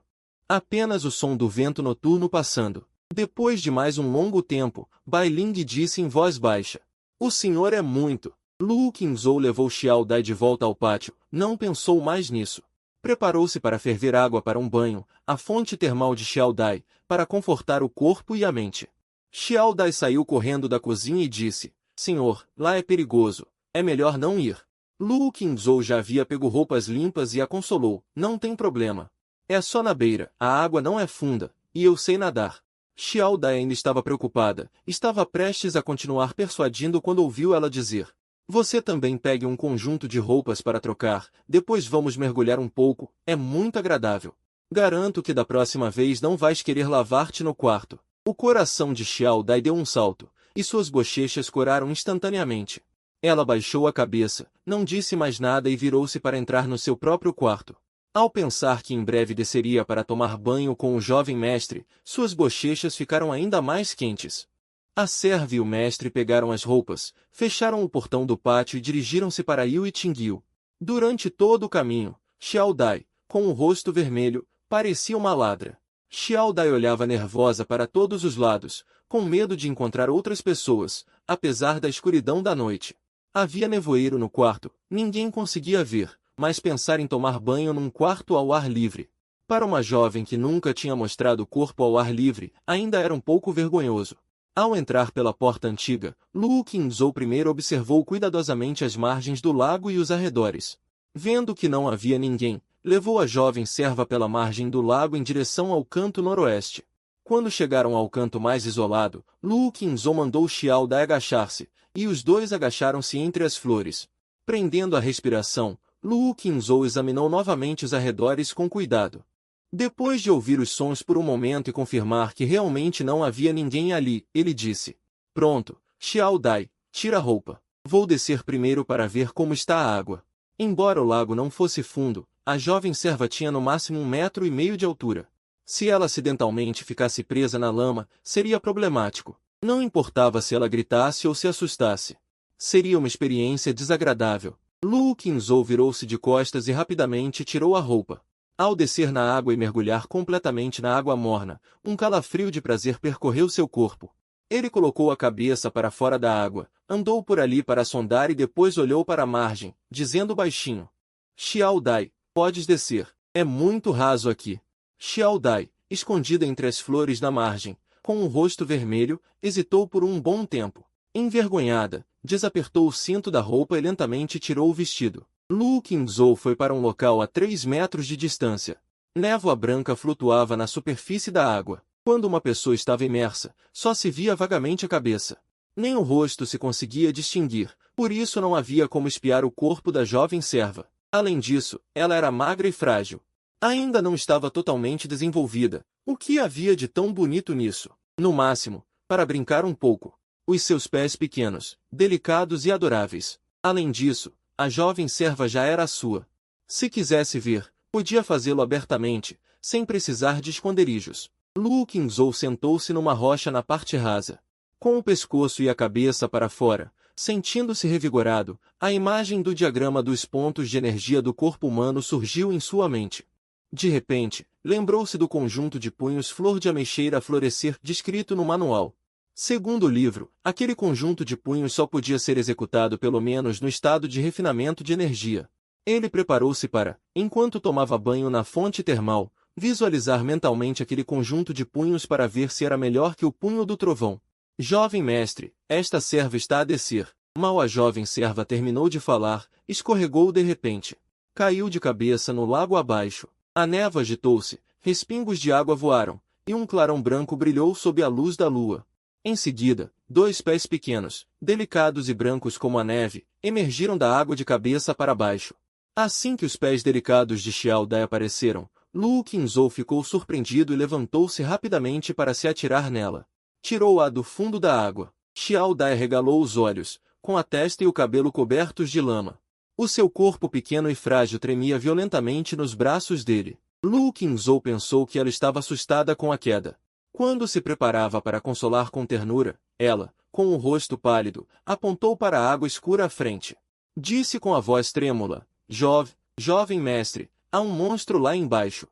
Apenas o som do vento noturno passando. Depois de mais um longo tempo, Bai Ling disse em voz baixa: O senhor é muito. Lu Qingzhou levou Xiao Dai de volta ao pátio, não pensou mais nisso. Preparou-se para ferver água para um banho, a fonte termal de Xiao Dai, para confortar o corpo e a mente. Xiao Dai saiu correndo da cozinha e disse: Senhor, lá é perigoso, é melhor não ir. Lu Qingzhou já havia pego roupas limpas e a consolou: Não tem problema. É só na beira, a água não é funda, e eu sei nadar. Xiao Dai ainda estava preocupada, estava prestes a continuar persuadindo quando ouviu ela dizer: Você também pegue um conjunto de roupas para trocar, depois vamos mergulhar um pouco, é muito agradável. Garanto que da próxima vez não vais querer lavar-te no quarto. O coração de Xiao Dai deu um salto, e suas bochechas coraram instantaneamente. Ela baixou a cabeça, não disse mais nada e virou-se para entrar no seu próprio quarto. Ao pensar que em breve desceria para tomar banho com o jovem mestre, suas bochechas ficaram ainda mais quentes. A serva e o mestre pegaram as roupas, fecharam o portão do pátio e dirigiram-se para Yue Tingyu. Durante todo o caminho, Xiao Dai, com o rosto vermelho, parecia uma ladra. Xiao Dai olhava nervosa para todos os lados, com medo de encontrar outras pessoas, apesar da escuridão da noite. Havia nevoeiro no quarto, ninguém conseguia ver, mas pensar em tomar banho num quarto ao ar livre. Para uma jovem que nunca tinha mostrado o corpo ao ar livre, ainda era um pouco vergonhoso. Ao entrar pela porta antiga, Lu Qingzhou primeiro observou cuidadosamente as margens do lago e os arredores. Vendo que não havia ninguém, levou a jovem serva pela margem do lago em direção ao canto noroeste. Quando chegaram ao canto mais isolado, Lu Qingzhou mandou Xiao Dai agachar-se, e os dois agacharam-se entre as flores. Prendendo a respiração, Lu Qingzhou examinou novamente os arredores com cuidado. Depois de ouvir os sons por um momento e confirmar que realmente não havia ninguém ali, ele disse: Pronto, Xiao Dai, tira a roupa. Vou descer primeiro para ver como está a água. Embora o lago não fosse fundo, a jovem serva tinha no máximo 1,5 metros de altura. Se ela acidentalmente ficasse presa na lama, seria problemático. Não importava se ela gritasse ou se assustasse. Seria uma experiência desagradável. Lu Qingzhou virou-se de costas e rapidamente tirou a roupa. Ao descer na água e mergulhar completamente na água morna, um calafrio de prazer percorreu seu corpo. Ele colocou a cabeça para fora da água, andou por ali para sondar e depois olhou para a margem, dizendo baixinho: Xiao Dai, podes descer. É muito raso aqui. Xiao Dai, escondida entre as flores da margem, com o rosto vermelho, hesitou por um bom tempo. Envergonhada, desapertou o cinto da roupa e lentamente tirou o vestido. Lu Qingzhou foi para um local a 3 metros de distância. Névoa branca flutuava na superfície da água. Quando uma pessoa estava imersa, só se via vagamente a cabeça. Nem o rosto se conseguia distinguir, por isso não havia como espiar o corpo da jovem serva. Além disso, ela era magra e frágil. Ainda não estava totalmente desenvolvida. O que havia de tão bonito nisso? No máximo, para brincar um pouco. Os seus pés pequenos, delicados e adoráveis. Além disso, a jovem serva já era a sua. Se quisesse ver, podia fazê-lo abertamente, sem precisar de esconderijos. Lu Qingzhou sentou-se numa rocha na parte rasa. Com o pescoço e a cabeça para fora, sentindo-se revigorado, a imagem do diagrama dos pontos de energia do corpo humano surgiu em sua mente. De repente, lembrou-se do conjunto de punhos flor de ameixeira a florescer descrito no manual. Segundo o livro, aquele conjunto de punhos só podia ser executado pelo menos no estado de refinamento de energia. Ele preparou-se para, enquanto tomava banho na fonte termal, visualizar mentalmente aquele conjunto de punhos para ver se era melhor que o punho do trovão. Jovem mestre, esta serva está a descer. Mal a jovem serva terminou de falar, escorregou de repente. Caiu de cabeça no lago abaixo. A névoa agitou-se, respingos de água voaram, e um clarão branco brilhou sob a luz da lua. Em seguida, 2 pés pequenos, delicados e brancos como a neve, emergiram da água de cabeça para baixo. Assim que os pés delicados de Xiao Dai apareceram, Lu Qingzhou ficou surpreendido e levantou-se rapidamente para se atirar nela. Tirou-a do fundo da água. Xiao Dai regalou os olhos, com a testa e o cabelo cobertos de lama. O seu corpo pequeno e frágil tremia violentamente nos braços dele. Lu Qingzhou pensou que ela estava assustada com a queda. Quando se preparava para consolar com ternura, ela, com o rosto pálido, apontou para a água escura à frente. Disse com a voz trêmula: Jovem mestre, há um monstro lá embaixo.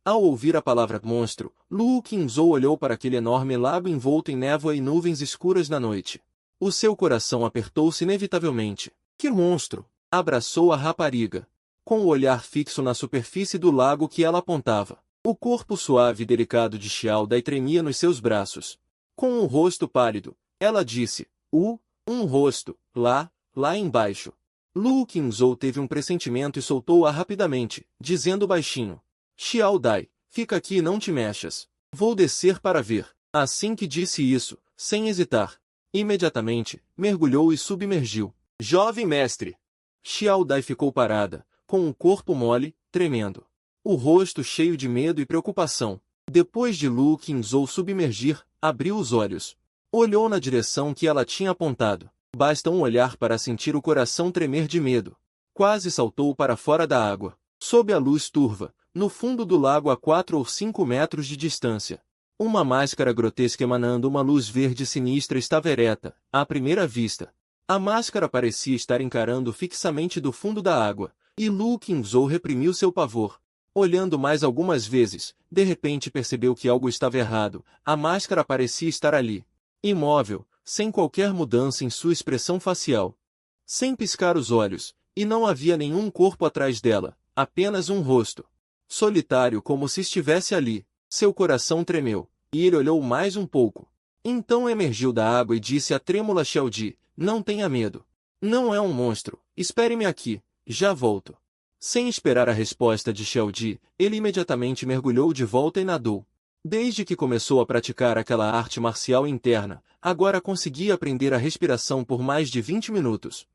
Ao ouvir a palavra monstro, Lu Qingzhou olhou para aquele enorme lago envolto em névoa e nuvens escuras na noite. O seu coração apertou-se inevitavelmente. Que monstro! Abraçou a rapariga, com o olhar fixo na superfície do lago que ela apontava. O corpo suave e delicado de Xiao Dai tremia nos seus braços. Com o rosto pálido, ela disse: um rosto, lá embaixo. Lu Qingzhou teve um pressentimento e soltou-a rapidamente, dizendo baixinho: Xiao Dai, fica aqui e não te mexas. Vou descer para ver. Assim que disse isso, sem hesitar, imediatamente, mergulhou e submergiu. Jovem mestre! Xiao Dai ficou parada, com o corpo mole, tremendo. O rosto cheio de medo e preocupação. Depois de Lu Qingzhou submergir, abriu os olhos. Olhou na direção que ela tinha apontado. Basta um olhar para sentir o coração tremer de medo. Quase saltou para fora da água. Sob a luz turva, no fundo do lago a 4 ou 5 metros de distância. Uma máscara grotesca emanando uma luz verde sinistra estava ereta, à primeira vista. A máscara parecia estar encarando fixamente do fundo da água, e Lu Qingzhou reprimiu seu pavor. Olhando mais algumas vezes, de repente percebeu que algo estava errado. A máscara parecia estar ali, imóvel, sem qualquer mudança em sua expressão facial. Sem piscar os olhos, e não havia nenhum corpo atrás dela, apenas um rosto. Solitário como se estivesse ali. Seu coração tremeu, e ele olhou mais um pouco. Então emergiu da água e disse à trêmula Xiaodi: Não tenha medo. Não é um monstro, espere-me aqui, já volto. Sem esperar a resposta de Xiaodi, ele imediatamente mergulhou de volta e nadou. Desde que começou a praticar aquela arte marcial interna, agora conseguia aprender a respiração por mais de 20 minutos.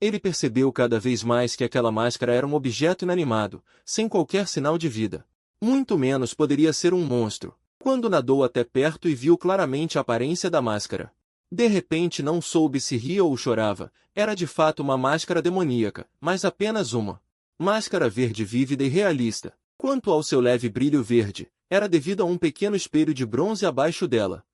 Ele percebeu cada vez mais que aquela máscara era um objeto inanimado, sem qualquer sinal de vida. Muito menos poderia ser um monstro, quando nadou até perto e viu claramente a aparência da máscara. De repente não soube se ria ou chorava, era de fato uma máscara demoníaca, mas apenas uma. Máscara verde vívida e realista. Quanto ao seu leve brilho verde, era devido a um pequeno espelho de bronze abaixo dela,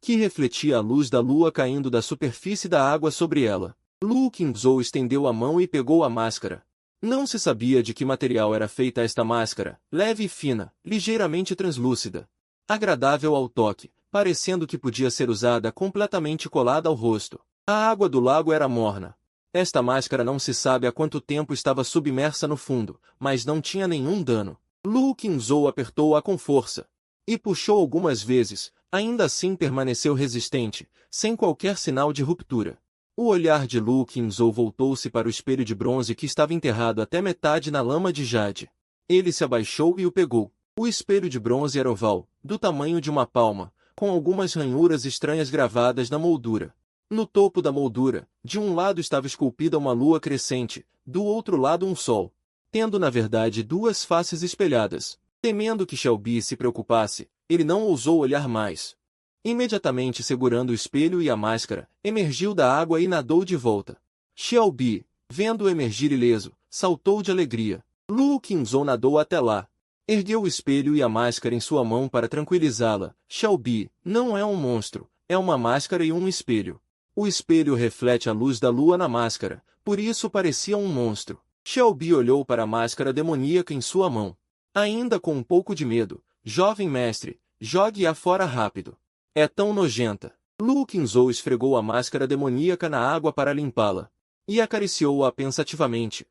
que refletia a luz da lua caindo da superfície da água sobre ela. Lu Qingzhou estendeu a mão e pegou a máscara. Não se sabia de que material era feita esta máscara, leve e fina, ligeiramente translúcida. Agradável ao toque, parecendo que podia ser usada completamente colada ao rosto. A água do lago era morna. Esta máscara não se sabe há quanto tempo estava submersa no fundo, mas não tinha nenhum dano. Lu Qingzhou apertou-a com força e puxou algumas vezes, ainda assim permaneceu resistente, sem qualquer sinal de ruptura. O olhar de Lu Qingzhou voltou-se para o espelho de bronze que estava enterrado até metade na lama de jade. Ele se abaixou e o pegou. O espelho de bronze era oval, do tamanho de uma palma, com algumas ranhuras estranhas gravadas na moldura. No topo da moldura, de um lado estava esculpida uma lua crescente, do outro lado um sol, tendo na verdade duas faces espelhadas. Temendo que Xiaobi se preocupasse, ele não ousou olhar mais. Imediatamente segurando o espelho e a máscara, emergiu da água e nadou de volta. Xiaobi, vendo-o emergir ileso, saltou de alegria. Lu Qingzhou nadou até lá. Ergueu o espelho e a máscara em sua mão para tranquilizá-la. Xiaobi, não é um monstro, é uma máscara e um espelho. O espelho reflete a luz da lua na máscara, por isso parecia um monstro. Xiaobi olhou para a máscara demoníaca em sua mão. Ainda com um pouco de medo, jovem mestre, jogue-a fora rápido. É tão nojenta. Lu Qingzhou esfregou a máscara demoníaca na água para limpá-la. E acariciou-a pensativamente.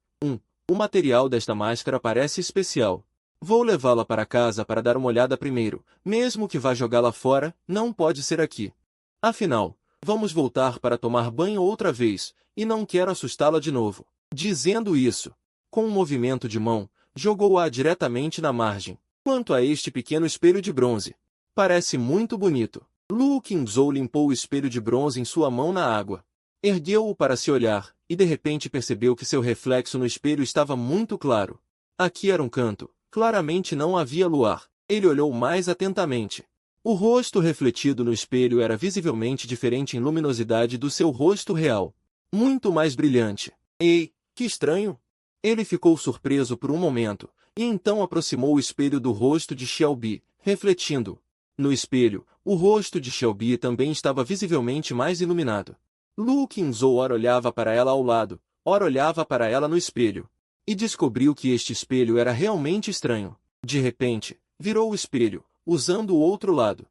O material desta máscara parece especial. Vou levá-la para casa para dar uma olhada primeiro. Mesmo que vá jogá-la fora, não pode ser aqui. Afinal, vamos voltar para tomar banho outra vez, e não quero assustá-la de novo. Dizendo isso, com um movimento de mão, jogou-a diretamente na margem. Quanto a este pequeno espelho de bronze, parece muito bonito. Lu Qingzhou limpou o espelho de bronze em sua mão na água. Ergueu-o para se olhar, e de repente percebeu que seu reflexo no espelho estava muito claro. Aqui era um canto, claramente não havia luar. Ele olhou mais atentamente. O rosto refletido no espelho era visivelmente diferente em luminosidade do seu rosto real. Muito mais brilhante. Ei, que estranho! Ele ficou surpreso por um momento, e então aproximou o espelho do rosto de Xiaobi, refletindo. No espelho, o rosto de Xiaobi também estava visivelmente mais iluminado. Lu Qingzhou ora olhava para ela ao lado, ora olhava para ela no espelho. E descobriu que este espelho era realmente estranho. De repente, virou o espelho, usando o outro lado,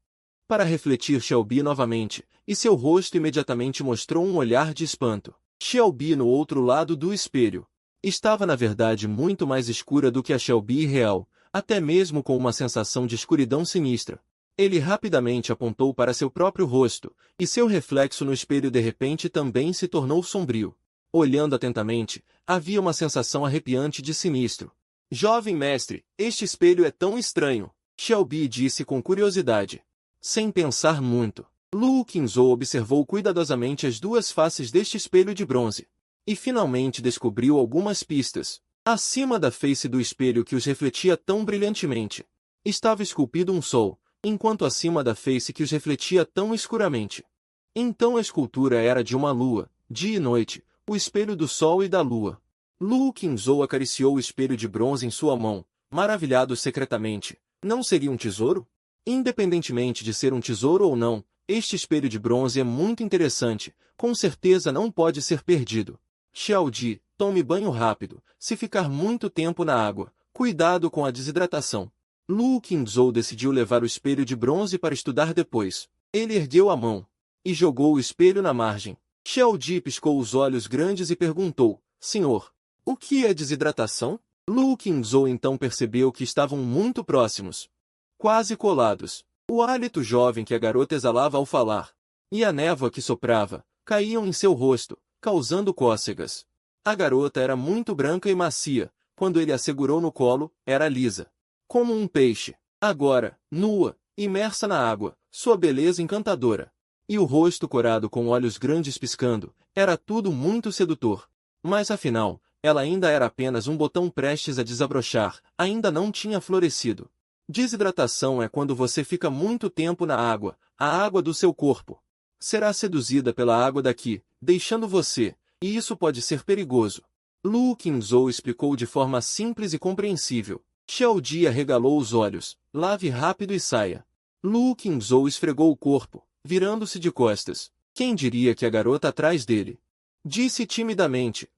para refletir Xiaobi novamente, e seu rosto imediatamente mostrou um olhar de espanto. Xiaobi no outro lado do espelho estava na verdade muito mais escura do que a Xiaobi real, até mesmo com uma sensação de escuridão sinistra. Ele rapidamente apontou para seu próprio rosto, e seu reflexo no espelho de repente também se tornou sombrio. Olhando atentamente, havia uma sensação arrepiante de sinistro. Jovem mestre, este espelho é tão estranho, Xiaobi disse com curiosidade. Sem pensar muito, Lu Qingzhou observou cuidadosamente as duas faces deste espelho de bronze. E finalmente descobriu algumas pistas. Acima da face do espelho que os refletia tão brilhantemente, estava esculpido um sol, enquanto acima da face que os refletia tão escuramente. Então a escultura era de uma lua, dia e noite, o espelho do sol e da lua. Lu Qingzhou acariciou o espelho de bronze em sua mão, maravilhado secretamente. Não seria um tesouro? Independentemente de ser um tesouro ou não, este espelho de bronze é muito interessante, com certeza não pode ser perdido. Xiaodi, tome banho rápido, se ficar muito tempo na água, cuidado com a desidratação. Lu Qingzhou decidiu levar o espelho de bronze para estudar depois. Ele ergueu a mão e jogou o espelho na margem. Xiaodi piscou os olhos grandes e perguntou, Senhor, o que é desidratação? Lu Qingzhou então percebeu que estavam muito próximos, quase colados. O hálito jovem que a garota exalava ao falar, e a névoa que soprava, caíam em seu rosto, causando cócegas. A garota era muito branca e macia, quando ele a segurou no colo, era lisa, como um peixe. Agora, nua, imersa na água, sua beleza encantadora. E o rosto corado com olhos grandes piscando, era tudo muito sedutor. Mas afinal, ela ainda era apenas um botão prestes a desabrochar, ainda não tinha florescido. Desidratação é quando você fica muito tempo na água, a água do seu corpo. Será seduzida pela água daqui, deixando você, e isso pode ser perigoso. Lu Qingzhou explicou de forma simples e compreensível. Xiao Di arregalou os olhos, lave rápido e saia. Lu Qingzhou esfregou o corpo, virando-se de costas. Quem diria que a garota atrás dele? Disse timidamente,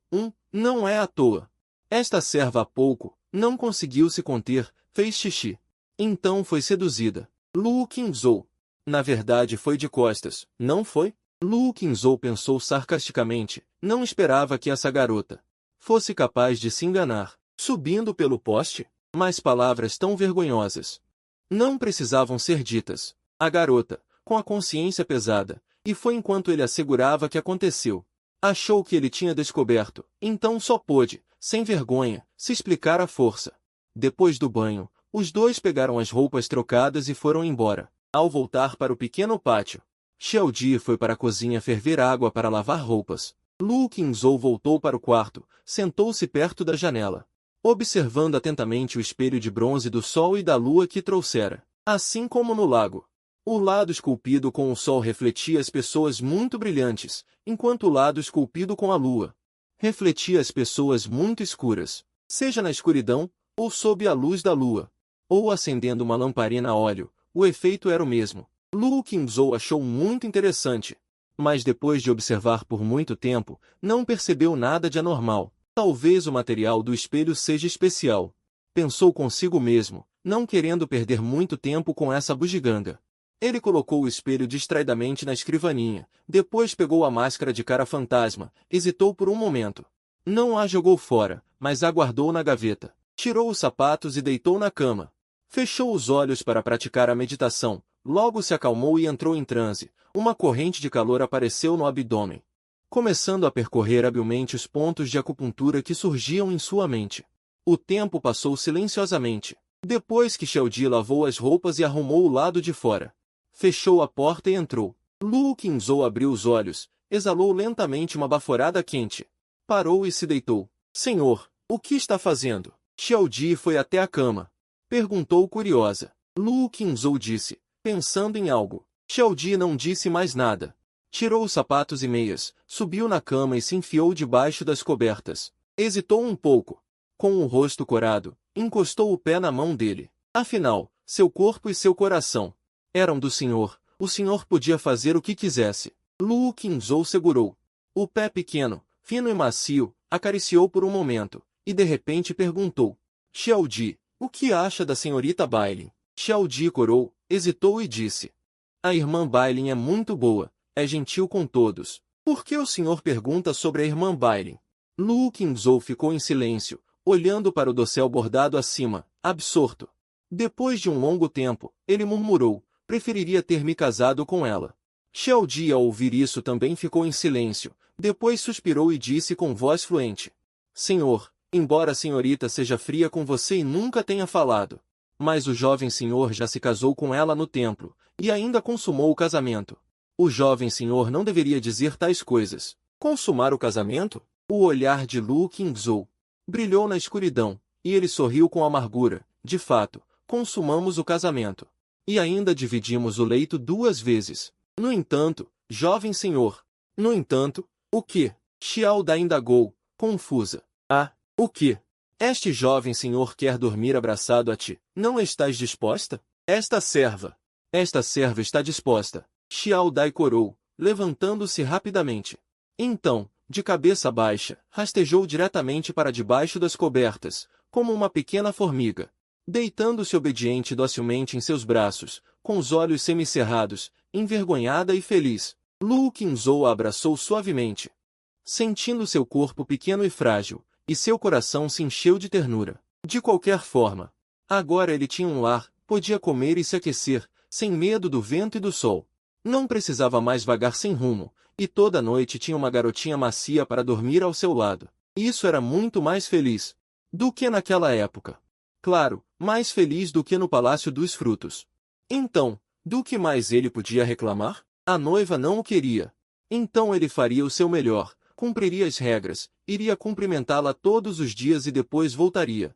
não é à toa. Esta serva há pouco, não conseguiu se conter, fez xixi. Então foi seduzida. Lu Qingzhou. Na verdade foi de costas, não foi? Lu Qingzhou pensou sarcasticamente, não esperava que essa garota fosse capaz de se enganar, subindo pelo poste. Mas palavras tão vergonhosas não precisavam ser ditas. A garota, com a consciência pesada, e foi enquanto ele assegurava que aconteceu. Achou que ele tinha descoberto, então só pôde, sem vergonha, se explicar à força. Depois do banho, os dois pegaram as roupas trocadas e foram embora. Ao voltar para o pequeno pátio, Xiao Di foi para a cozinha ferver água para lavar roupas. Lu Qingzhou voltou para o quarto, sentou-se perto da janela, observando atentamente o espelho de bronze do sol e da lua que trouxera, assim como no lago. O lado esculpido com o sol refletia as pessoas muito brilhantes, enquanto o lado esculpido com a lua refletia as pessoas muito escuras, seja na escuridão, ou sob a luz da lua, ou acendendo uma lamparina a óleo, o efeito era o mesmo. Lu Qingzhou achou muito interessante, mas depois de observar por muito tempo, não percebeu nada de anormal. Talvez o material do espelho seja especial. Pensou consigo mesmo, não querendo perder muito tempo com essa bugiganga. Ele colocou o espelho distraidamente na escrivaninha, depois pegou a máscara de cara fantasma, hesitou por um momento. Não a jogou fora, mas a guardou na gaveta. Tirou os sapatos e deitou na cama. Fechou os olhos para praticar a meditação, logo se acalmou e entrou em transe. Uma corrente de calor apareceu no abdômen, começando a percorrer habilmente os pontos de acupuntura que surgiam em sua mente. O tempo passou silenciosamente. Depois que Xiao Di lavou as roupas e arrumou o lado de fora, fechou a porta e entrou. Lu Qingzhou abriu os olhos, exalou lentamente uma baforada quente. Parou e se deitou. Senhor, o que está fazendo? Xiao Di foi até a cama. Perguntou curiosa. Lu Qingzhou disse, pensando em algo. Xiao Di não disse mais nada. Tirou os sapatos e meias, subiu na cama e se enfiou debaixo das cobertas. Hesitou um pouco. Com o rosto corado, encostou o pé na mão dele. Afinal, seu corpo e seu coração eram do Senhor. O Senhor podia fazer o que quisesse. Lu Qingzhou segurou o pé pequeno, fino e macio, acariciou por um momento, e de repente perguntou. Xiao Di, o que acha da senhorita Bailin? Xiao Di corou, hesitou e disse. A irmã Bailin é muito boa. É gentil com todos. Por que o senhor pergunta sobre a irmã Bailin? Lu Qingzhou ficou em silêncio, olhando para o dossel bordado acima, absorto. Depois de um longo tempo, ele murmurou, preferiria ter me casado com ela. Xiao Di ao ouvir isso também ficou em silêncio, depois suspirou e disse com voz fluente. Senhor, embora a senhorita seja fria com você e nunca tenha falado, mas o jovem senhor já se casou com ela no templo, e ainda consumou o casamento. O jovem senhor não deveria dizer tais coisas. Consumar o casamento? O olhar de Lu Qingzhou brilhou na escuridão, e ele sorriu com amargura. De fato, consumamos o casamento. E ainda dividimos o leito 2 vezes. No entanto, jovem senhor. No entanto, o que? Xiao Da indagou, confusa. Ah, o que? Este jovem senhor quer dormir abraçado a ti. Não estás disposta? Esta serva está disposta. Xiao Dai corou, levantando-se rapidamente. Então, de cabeça baixa, rastejou diretamente para debaixo das cobertas, como uma pequena formiga. Deitando-se obediente e docilmente em seus braços, com os olhos semicerrados, envergonhada e feliz, Lu Qingzhou a abraçou suavemente. Sentindo seu corpo pequeno e frágil, e seu coração se encheu de ternura. De qualquer forma, agora ele tinha um lar, podia comer e se aquecer, sem medo do vento e do sol. Não precisava mais vagar sem rumo, e toda noite tinha uma garotinha macia para dormir ao seu lado. Isso era muito mais feliz do que naquela época. Claro, mais feliz do que no Palácio dos Frutos. Então, do que mais ele podia reclamar? A noiva não o queria. Então ele faria o seu melhor, cumpriria as regras, iria cumprimentá-la todos os dias e depois voltaria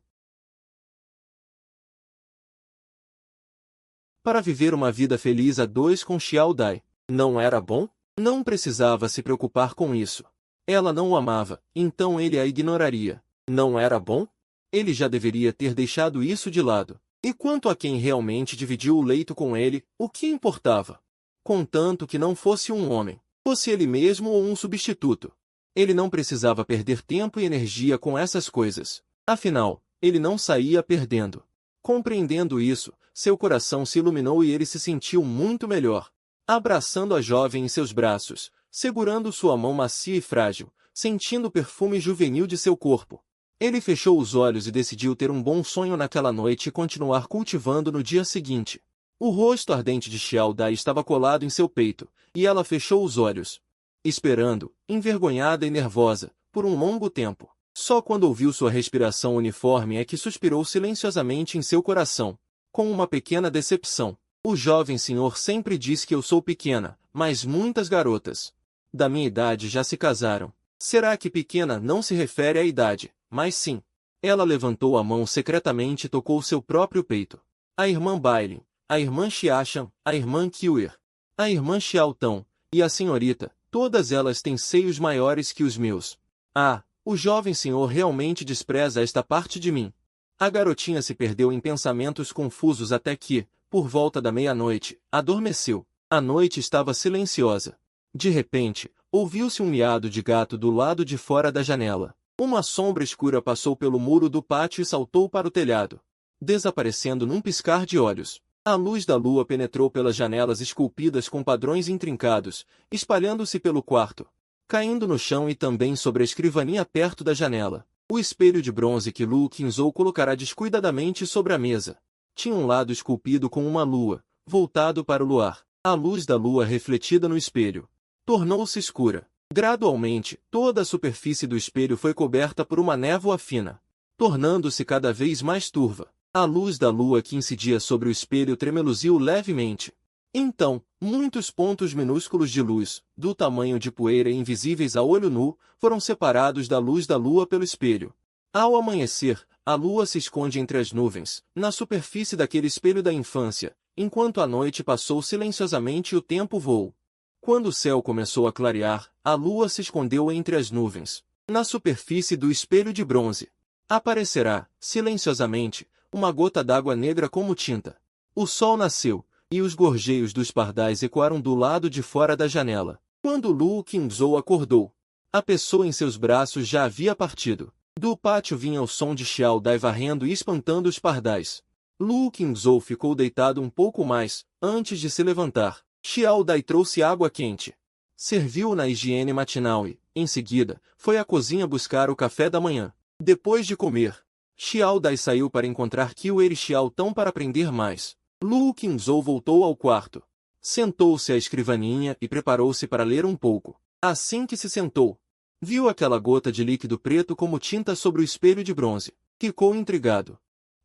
para viver uma vida feliz a dois com Xiao Dai. Não era bom? Não precisava se preocupar com isso. Ela não o amava, então ele a ignoraria. Não era bom? Ele já deveria ter deixado isso de lado. E quanto a quem realmente dividiu o leito com ele, o que importava? Contanto que não fosse um homem, fosse ele mesmo ou um substituto. Ele não precisava perder tempo e energia com essas coisas. Afinal, ele não saía perdendo. Compreendendo isso, seu coração se iluminou e ele se sentiu muito melhor. Abraçando a jovem em seus braços, segurando sua mão macia e frágil, sentindo o perfume juvenil de seu corpo. Ele fechou os olhos e decidiu ter um bom sonho naquela noite e continuar cultivando no dia seguinte. O rosto ardente de Xiao Dai estava colado em seu peito, e ela fechou os olhos, esperando, envergonhada e nervosa, por um longo tempo. Só quando ouviu sua respiração uniforme é que suspirou silenciosamente em seu coração, com uma pequena decepção. O jovem senhor sempre diz que eu sou pequena, mas muitas garotas da minha idade já se casaram. Será que pequena não se refere à idade, mas sim? Ela levantou a mão secretamente e tocou seu próprio peito. A irmã Bailin, a irmã Xiaxan, a irmã Qiuer, a irmã Xiaotão e a senhorita, todas elas têm seios maiores que os meus. Ah, o jovem senhor realmente despreza esta parte de mim. A garotinha se perdeu em pensamentos confusos até que, por volta da meia-noite, adormeceu. A noite estava silenciosa. De repente, ouviu-se um miado de gato do lado de fora da janela. Uma sombra escura passou pelo muro do pátio e saltou para o telhado, desaparecendo num piscar de olhos. A luz da lua penetrou pelas janelas esculpidas com padrões intrincados, espalhando-se pelo quarto, caindo no chão e também sobre a escrivaninha perto da janela. O espelho de bronze que Lu Qingzhou colocará descuidadamente sobre a mesa tinha um lado esculpido com uma lua, voltado para o luar. A luz da lua refletida no espelho tornou-se escura. Gradualmente, toda a superfície do espelho foi coberta por uma névoa fina, tornando-se cada vez mais turva. A luz da lua que incidia sobre o espelho tremeluziu levemente. Então, muitos pontos minúsculos de luz, do tamanho de poeira e invisíveis a olho nu, foram separados da luz da lua pelo espelho. Ao amanhecer, a lua se esconde entre as nuvens, na superfície daquele espelho da infância, enquanto a noite passou silenciosamente e o tempo voou. Quando o céu começou a clarear, a lua se escondeu entre as nuvens. Na superfície do espelho de bronze aparecerá, silenciosamente, uma gota d'água negra como tinta. O sol nasceu, e os gorjeios dos pardais ecoaram do lado de fora da janela. Quando Lu Qingzhou acordou, a pessoa em seus braços já havia partido. Do pátio vinha o som de Xiao Dai varrendo e espantando os pardais. Lu Qingzhou ficou deitado um pouco mais, antes de se levantar. Xiao Dai trouxe água quente, serviu-o na higiene matinal e, em seguida, foi à cozinha buscar o café da manhã. Depois de comer, Xiao Dai saiu para encontrar Qiuer e Xiaotão para aprender mais. Lu Qingzhou voltou ao quarto, sentou-se à escrivaninha e preparou-se para ler um pouco. Assim que se sentou, viu aquela gota de líquido preto como tinta sobre o espelho de bronze. Ficou intrigado.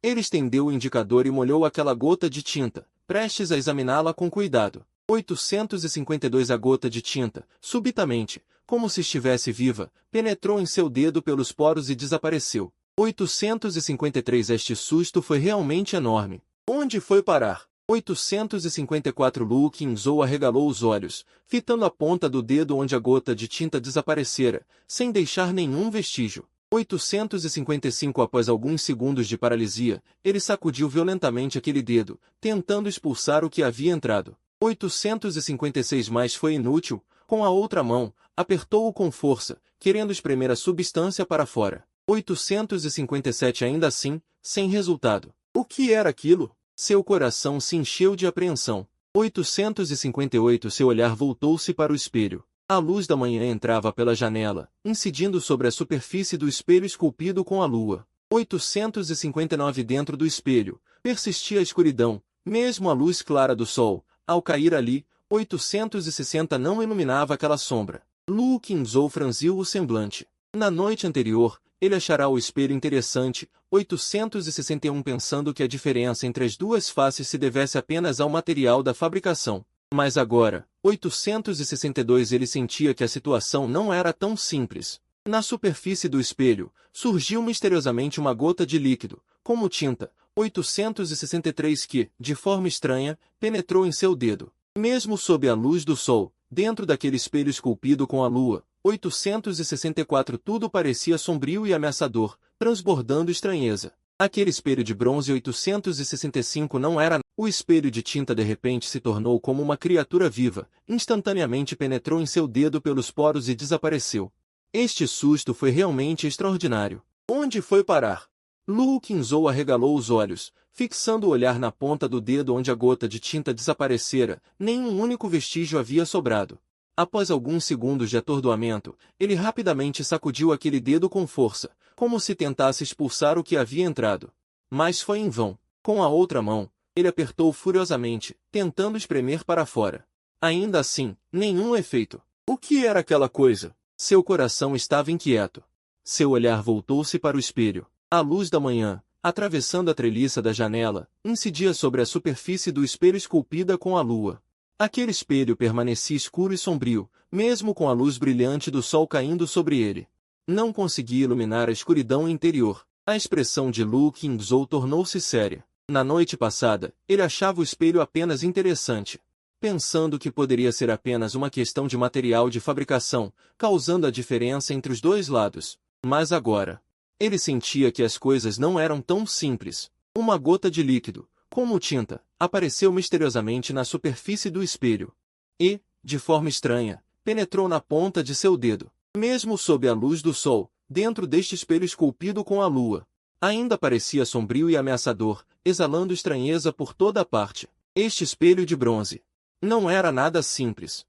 Ele estendeu o indicador e molhou aquela gota de tinta, prestes a examiná-la com cuidado. 852. A gota de tinta, subitamente, como se estivesse viva, penetrou em seu dedo pelos poros e desapareceu. 853. Este susto foi realmente enorme. Onde foi parar? 854. Lu Qingzhou arregalou os olhos, fitando a ponta do dedo onde a gota de tinta desaparecera, sem deixar nenhum vestígio. 855. Após alguns segundos de paralisia, ele sacudiu violentamente aquele dedo, tentando expulsar o que havia entrado. 856. Mas foi inútil. Com a outra mão, apertou-o com força, querendo espremer a substância para fora. 857. Ainda assim, sem resultado. O que era aquilo? Seu coração se encheu de apreensão. 858. Seu olhar voltou-se para o espelho. A luz da manhã entrava pela janela, incidindo sobre a superfície do espelho esculpido com a lua. 859. Dentro do espelho, persistia a escuridão, Mesmo a luz clara do sol, ao cair ali, 860 não iluminava aquela sombra. Lu Qingzhou franziu o semblante. Na noite anterior, ele achará o espelho interessante, 861 pensando que a diferença entre as duas faces se devesse apenas ao material da fabricação. Mas agora, 862 ele sentia que a situação não era tão simples. Na superfície do espelho, surgiu misteriosamente uma gota de líquido, como tinta, 863 que, de forma estranha, penetrou em seu dedo. Mesmo sob a luz do sol, dentro daquele espelho esculpido com a lua, 864 tudo parecia sombrio e ameaçador, transbordando estranheza. Aquele espelho de bronze 865 não era. O espelho de tinta de repente se tornou como uma criatura viva, instantaneamente penetrou em seu dedo pelos poros e desapareceu. Este susto foi realmente extraordinário. Onde foi parar? Lu Qingzhou arregalou os olhos, fixando o olhar na ponta do dedo onde a gota de tinta desaparecera, nenhum único vestígio havia sobrado. Após alguns segundos de atordoamento, ele rapidamente sacudiu aquele dedo com força, como se tentasse expulsar o que havia entrado. Mas foi em vão. Com a outra mão, ele apertou furiosamente, tentando espremer para fora. Ainda assim, nenhum efeito. O que era aquela coisa? Seu coração estava inquieto. Seu olhar voltou-se para o espelho. A luz da manhã, atravessando a treliça da janela, incidia sobre a superfície do espelho esculpida com a lua. Aquele espelho permanecia escuro e sombrio, mesmo com a luz brilhante do sol caindo sobre ele. Não conseguia iluminar a escuridão interior. A expressão de Lu Qingzhou tornou-se séria. Na noite passada, ele achava o espelho apenas interessante, pensando que poderia ser apenas uma questão de material de fabricação, causando a diferença entre os dois lados. Mas agora, ele sentia que as coisas não eram tão simples. Uma gota de líquido, como tinta, apareceu misteriosamente na superfície do espelho. E, de forma estranha, penetrou na ponta de seu dedo. Mesmo sob a luz do sol, dentro deste espelho esculpido com a lua, ainda parecia sombrio e ameaçador, exalando estranheza por toda a parte. Este espelho de bronze não era nada simples.